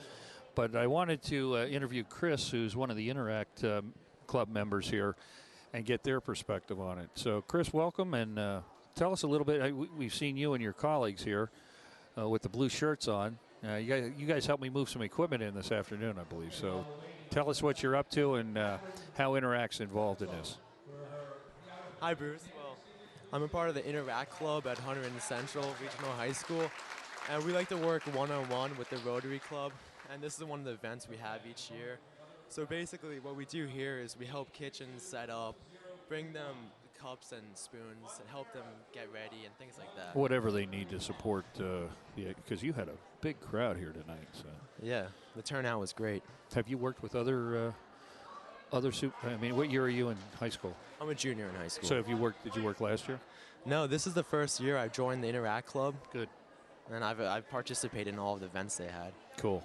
But I wanted to interview Chris, who's one of the Interact Club members here, and get their perspective on it. So, Chris, welcome, and tell us a little bit. We've seen you and your colleagues here with the blue shirts on. You guys helped me move some equipment in this afternoon, I believe. So tell us what you're up to and how Interact's involved in this. Hi, Bruce. Well, I'm a part of the Interact Club at Hunterdon Central Regional High School, and we like to work one-on-one with the Rotary Club, and this is one of the events we have each year. So basically what we do here is we help kitchens set up, bring them cups and spoons, and help them get ready and things like that. Whatever they need to support, because you had a big crowd here tonight. So. Yeah, the turnout was great. Have you worked with other soup? I mean, what year are you in high school? I'm a junior in high school. So did you work last year? No, this is the first year I've joined the Interact Club. Good. And I've participated in all of the events they had. Cool.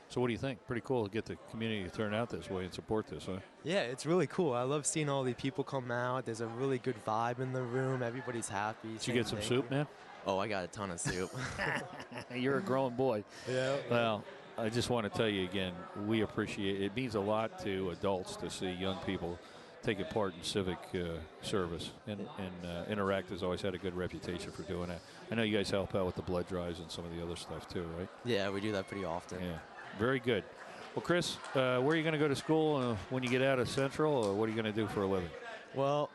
So what do you think? Pretty cool to get the community to turn out this way and support this, huh? Yeah, it's really cool. I love seeing all the people come out. There's a really good vibe in the room. Everybody's happy. Did you get some soup, man? Oh, I got a ton of soup. You're a growing boy. Yeah. Well, I just want to tell you again, we appreciate it. It means a lot to adults to see young people taking part in civic service. And Interact has always had a good reputation for doing that. I know you guys help out with the blood drives and some of the other stuff too, right? Yeah, we do that pretty often. Yeah. Very good. Well, Chris, where are you going to go to school when you get out of Central, or what are you going to do for a living? Well,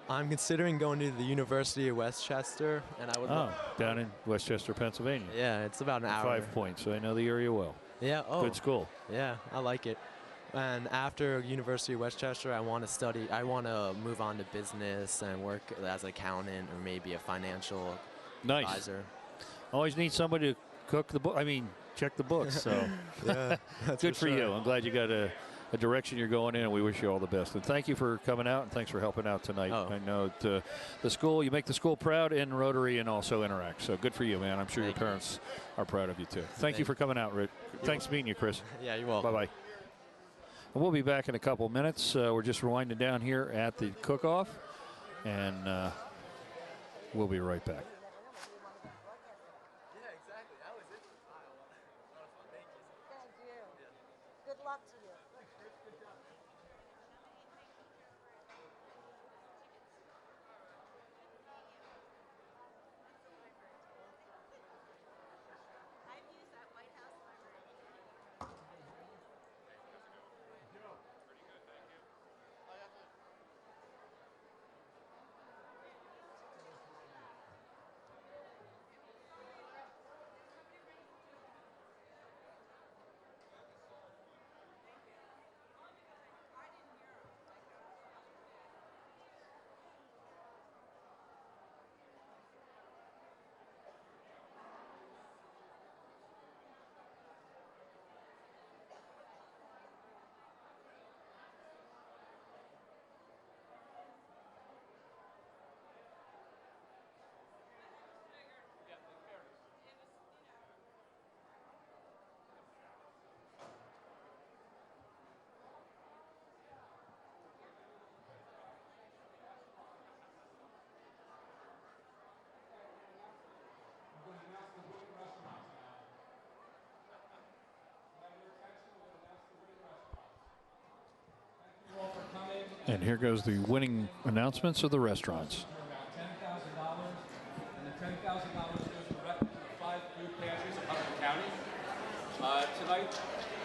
I'm considering going to the University of Westchester, and I would. Down in Westchester, Pennsylvania. Yeah, it's about an hour. 5 points, so I know the area well. Yeah. Oh. Good school. Yeah, I like it. And after University of Westchester, I want to study. I want to move on to business and work as an accountant or maybe a financial advisor. Always need somebody to cook the book. I mean, check the books. So yeah, that's good for you. I'm glad you got a direction you're going in, and we wish you all the best. And thank you for coming out, and thanks for helping out tonight. I know the school, you make the school proud, in Rotary and also Interact. So good for you, man. I'm sure your parents are proud of you too. Thank you for coming out, Rick. Thanks meeting you, Chris. Yeah, you're welcome. Bye-bye. And we'll be back in a couple minutes. We're just winding down here at the cook-off, and we'll be right back. Good luck to you. And here goes the winning announcements of the restaurants. $10,000, and the $10,000 goes directly to the 5 food pantries of Hunterdon County. Tonight,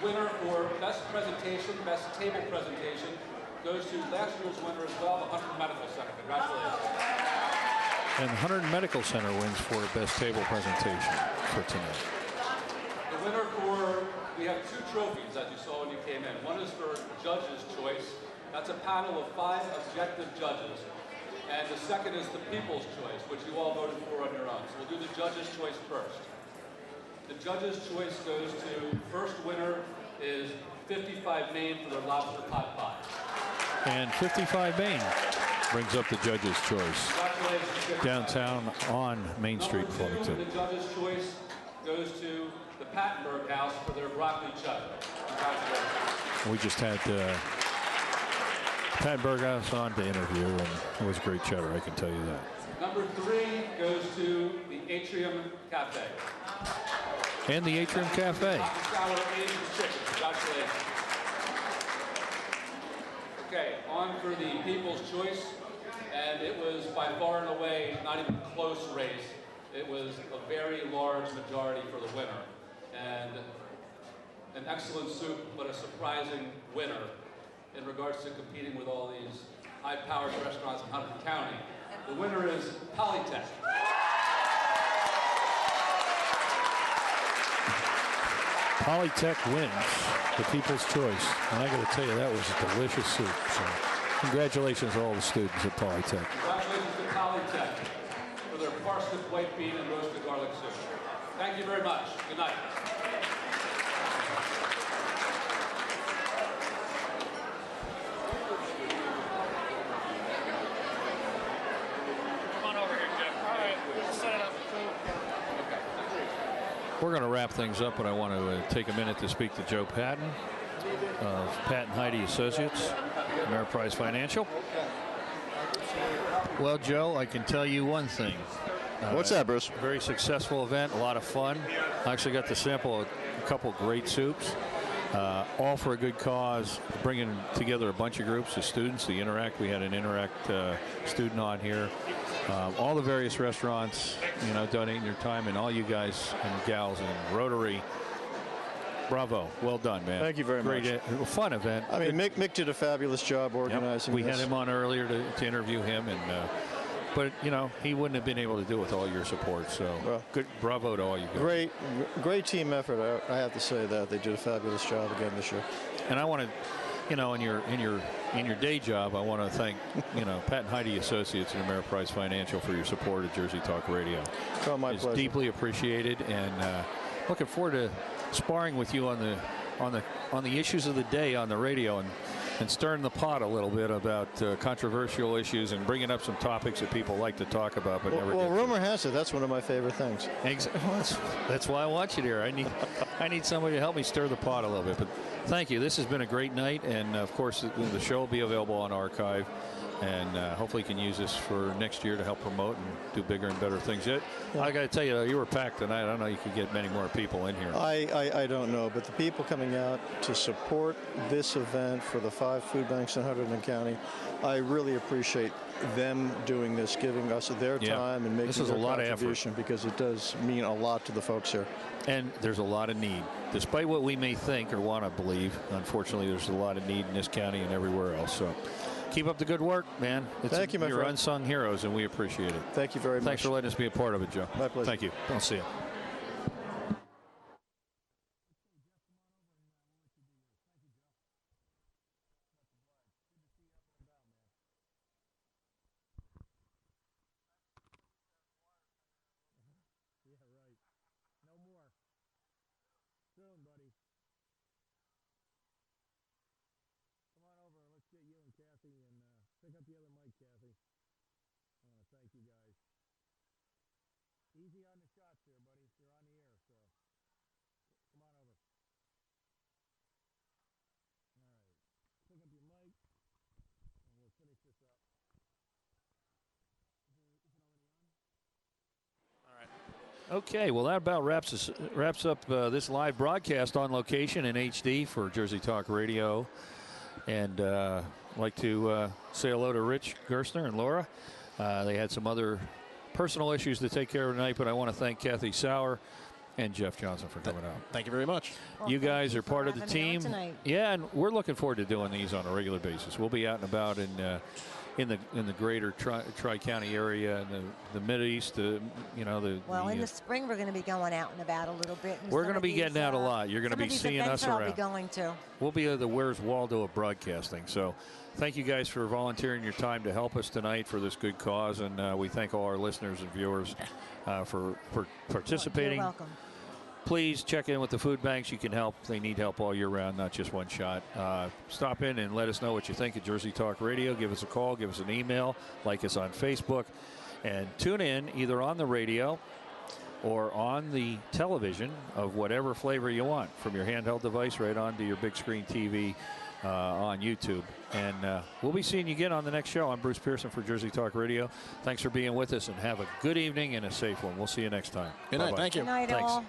winner for best presentation, best table presentation, goes to last year's winner as well, the Hunterdon Medical Center. Congratulations. And the Hunterdon Medical Center wins for best table presentation for tonight. The winner we have 2 trophies, as you saw when you came in. One is for Judge's Choice. That's a panel of 5 objective judges. And the second is the People's Choice, which you all voted for on your own. So we'll do the Judge's Choice first. The Judge's Choice goes to, first winner is 55 Maine for their lobster pot pie. And 55 Maine brings up the Judge's Choice. Downtown on Main Street, Flemington. The Judge's Choice goes to the Pattenberg House for their broccoli cheddar. Congratulations. We just had Pat Berghaus on to interview, and it was great cheddar, I can tell you that. Number 3 goes to the Atrium Cafe. And the Atrium Cafe. Sour Asian chicken. Congratulations. Okay, on for the People's Choice. And it was by far and away not even a close race. It was a very large majority for the winner. And an excellent soup, but a surprising winner in regards to competing with all these high-powered restaurants in Hunterdon County. The winner is Polytech. Polytech wins the People's Choice. And I got to tell you, that was a delicious soup. So congratulations to all the students at Polytech. Congratulations to Polytech for their parsnip white bean and roasted garlic soup. Thank you very much. Good night. Come on over here, Jeff. All right, we'll set it up. We're going to wrap things up, but I want to take a minute to speak to Joe Patton of Patton Heidi Associates, Ameriprise Financial. Well, Joe, I can tell you one thing. What's that, Bruce? Very successful event, a lot of fun. I actually got to sample a couple great soups, all for a good cause, bringing together a bunch of groups of students to interact. We had an Interact student on here. All the various restaurants, you know, donating their time, and all you guys and gals in Rotary. Bravo. Well done, man. Thank you very much. Great, fun event. I mean, Mick did a fabulous job organizing We this. had him on earlier to interview him, and but, you know, he wouldn't have been able to do it with all your support. So good, bravo to all you guys. Great team effort. I have to say that they did a fabulous job again this year. And I want to, you know, in your day job, I want to thank, you know, Pat and Heidi Associates and Ameriprise Financial for your support of Jersey Talk Radio. Oh, my pleasure. It's deeply appreciated, and looking forward to sparring with you on the issues of the day on the radio, and stirring the pot a little bit about controversial issues and bringing up some topics that people like to talk about but never get. Well, rumor has it that's one of my favorite things. That's why I want you here. I need somebody to help me stir the pot a little bit. But thank you. This has been a great night, and of course the show will be available on archive, and hopefully can use this for next year to help promote and do bigger and better things. I got to tell you, you were packed tonight. I don't know you could get many more people in here. I don't know, but the people coming out to support this event for the 5 food banks in Hunterdon County, I really appreciate them doing this, giving us their time and making this is their a lot contribution, of effort, because it does mean a lot to the folks here. And there's a lot of need. Despite what we may think or want to believe, unfortunately, there's a lot of need in this county and everywhere else. So keep up the good work, man. Thank you, my You're friend. unsung heroes, and we appreciate it. Thank you very much. Thanks for letting us be a part of it, Joe. My pleasure. Thank you. I'll see you. Soon, buddy. Come on over. Let's get you and Kathy, and pick up the other mic, Kathy. I want to thank you guys. Easy on the shots here, buddy. You're on the air, so come on over. All right. Pick up your mic, and we'll finish this up. Is it already on? All right. Okay, well, that about wraps up this live broadcast on location in HD for Jersey Talk Radio. And I'd like to say hello to Rich Gerstner and Laura. They had some other personal issues to take care of tonight, but I want to thank Kathy Sauer and Jeff Johnson for coming out. Thank you very much. Well, you guys you are for part of the having me on team. tonight. Yeah, and we're looking forward to doing these on a regular basis. We'll be out and about in the greater Tri-County area and the Mid-East, Well, in the spring, we're going to be going out and about a little bit. We're going to be getting out a lot. You're going to be seeing us around. I'll be going to. We'll be the Where's Waldo of broadcasting. So thank you guys for volunteering your time to help us tonight for this good cause. And we thank all our listeners and viewers for participating. You're welcome. Please check in with the food banks. You can help. They need help all year round, not just one shot. Stop in and let us know what you think of Jersey Talk Radio. Give us a call. Give us an email. Like us on Facebook. And tune in either on the radio or on the television of whatever flavor you want, from your handheld device right on to your big screen TV on YouTube. And we'll be seeing you again on the next show. I'm Bruce Pearson for Jersey Talk Radio. Thanks for being with us, and have a good evening and a safe one. We'll see you next time. Good night. Thank you. Good night, Thanks. all.